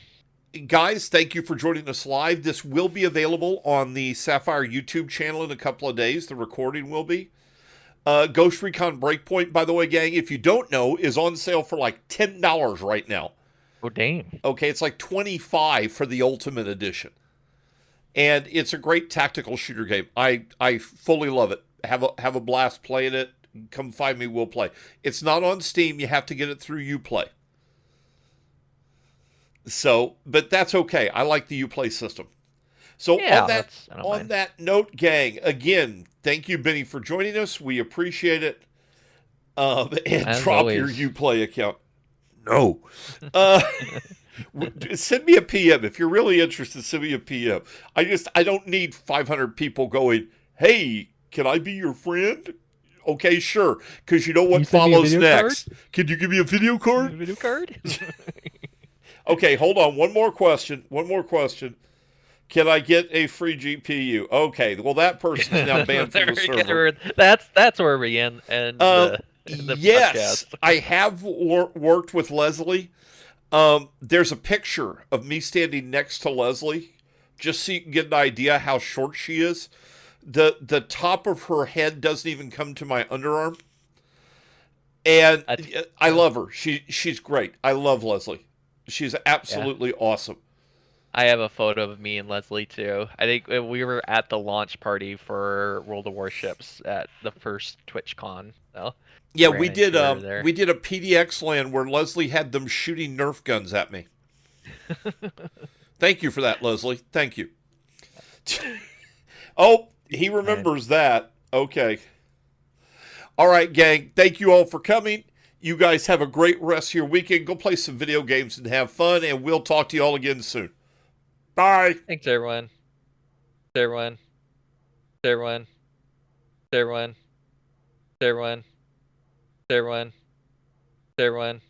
Speaker 1: Guys, thank you for joining us live. This will be available on the Sapphire YouTube channel in a couple of days. The recording will be. Ghost Recon Breakpoint, by the way, gang, if you don't know, is on sale for like $10 right now.
Speaker 2: Oh, damn.
Speaker 1: Okay, it's like 25 for the Ultimate Edition. And it's a great tactical shooter game. I fully love it. Have a blast playing it. Come find me, we'll play. It's not on Steam. You have to get it through Uplay. So, but that's okay. I like the Uplay system. So
Speaker 2: Yeah, I don't
Speaker 1: on
Speaker 2: mind.
Speaker 1: that note, gang, again, thank you, Benny, for joining us. We appreciate it. And
Speaker 2: As
Speaker 1: drop
Speaker 2: always.
Speaker 1: your Uplay account. No. Uh, send me a PM if you're really interested. Send me a PM. I don't need 500 people going, "Hey, can I be your friend?" Okay, sure. Because you know
Speaker 2: Can
Speaker 1: what
Speaker 2: you send me a
Speaker 1: follows
Speaker 2: video card?
Speaker 1: next. Can you give me a video card?
Speaker 2: Video card?
Speaker 1: Okay, hold on. One more question. Can I get a free GPU? Okay, well that person is now banned from the server.
Speaker 2: That's where we end the
Speaker 1: Yes,
Speaker 2: podcast.
Speaker 1: I have worked with Leslie. There's a picture of me standing next to Leslie, just so you can get an idea how short she is. The top of her head doesn't even come to my underarm, and I love her. She's great. I love Leslie. She's absolutely awesome.
Speaker 2: I have a photo of me and Leslie too. I think we were at the launch party for World of Warships at the first TwitchCon. So
Speaker 1: Yeah,
Speaker 2: ran into her there.
Speaker 1: we did a PDX land where Leslie had them shooting Nerf guns at me. Thank you for that, Leslie. Thank you. Oh, he remembers that. Okay. All right, gang. Thank you all for coming. You guys have a great rest of your weekend. Go play some video games and have fun, and we'll talk to you all again soon. Bye.
Speaker 2: Thanks, everyone. Everyone. Everyone. Everyone. Everyone. Everyone. Everyone. Everyone.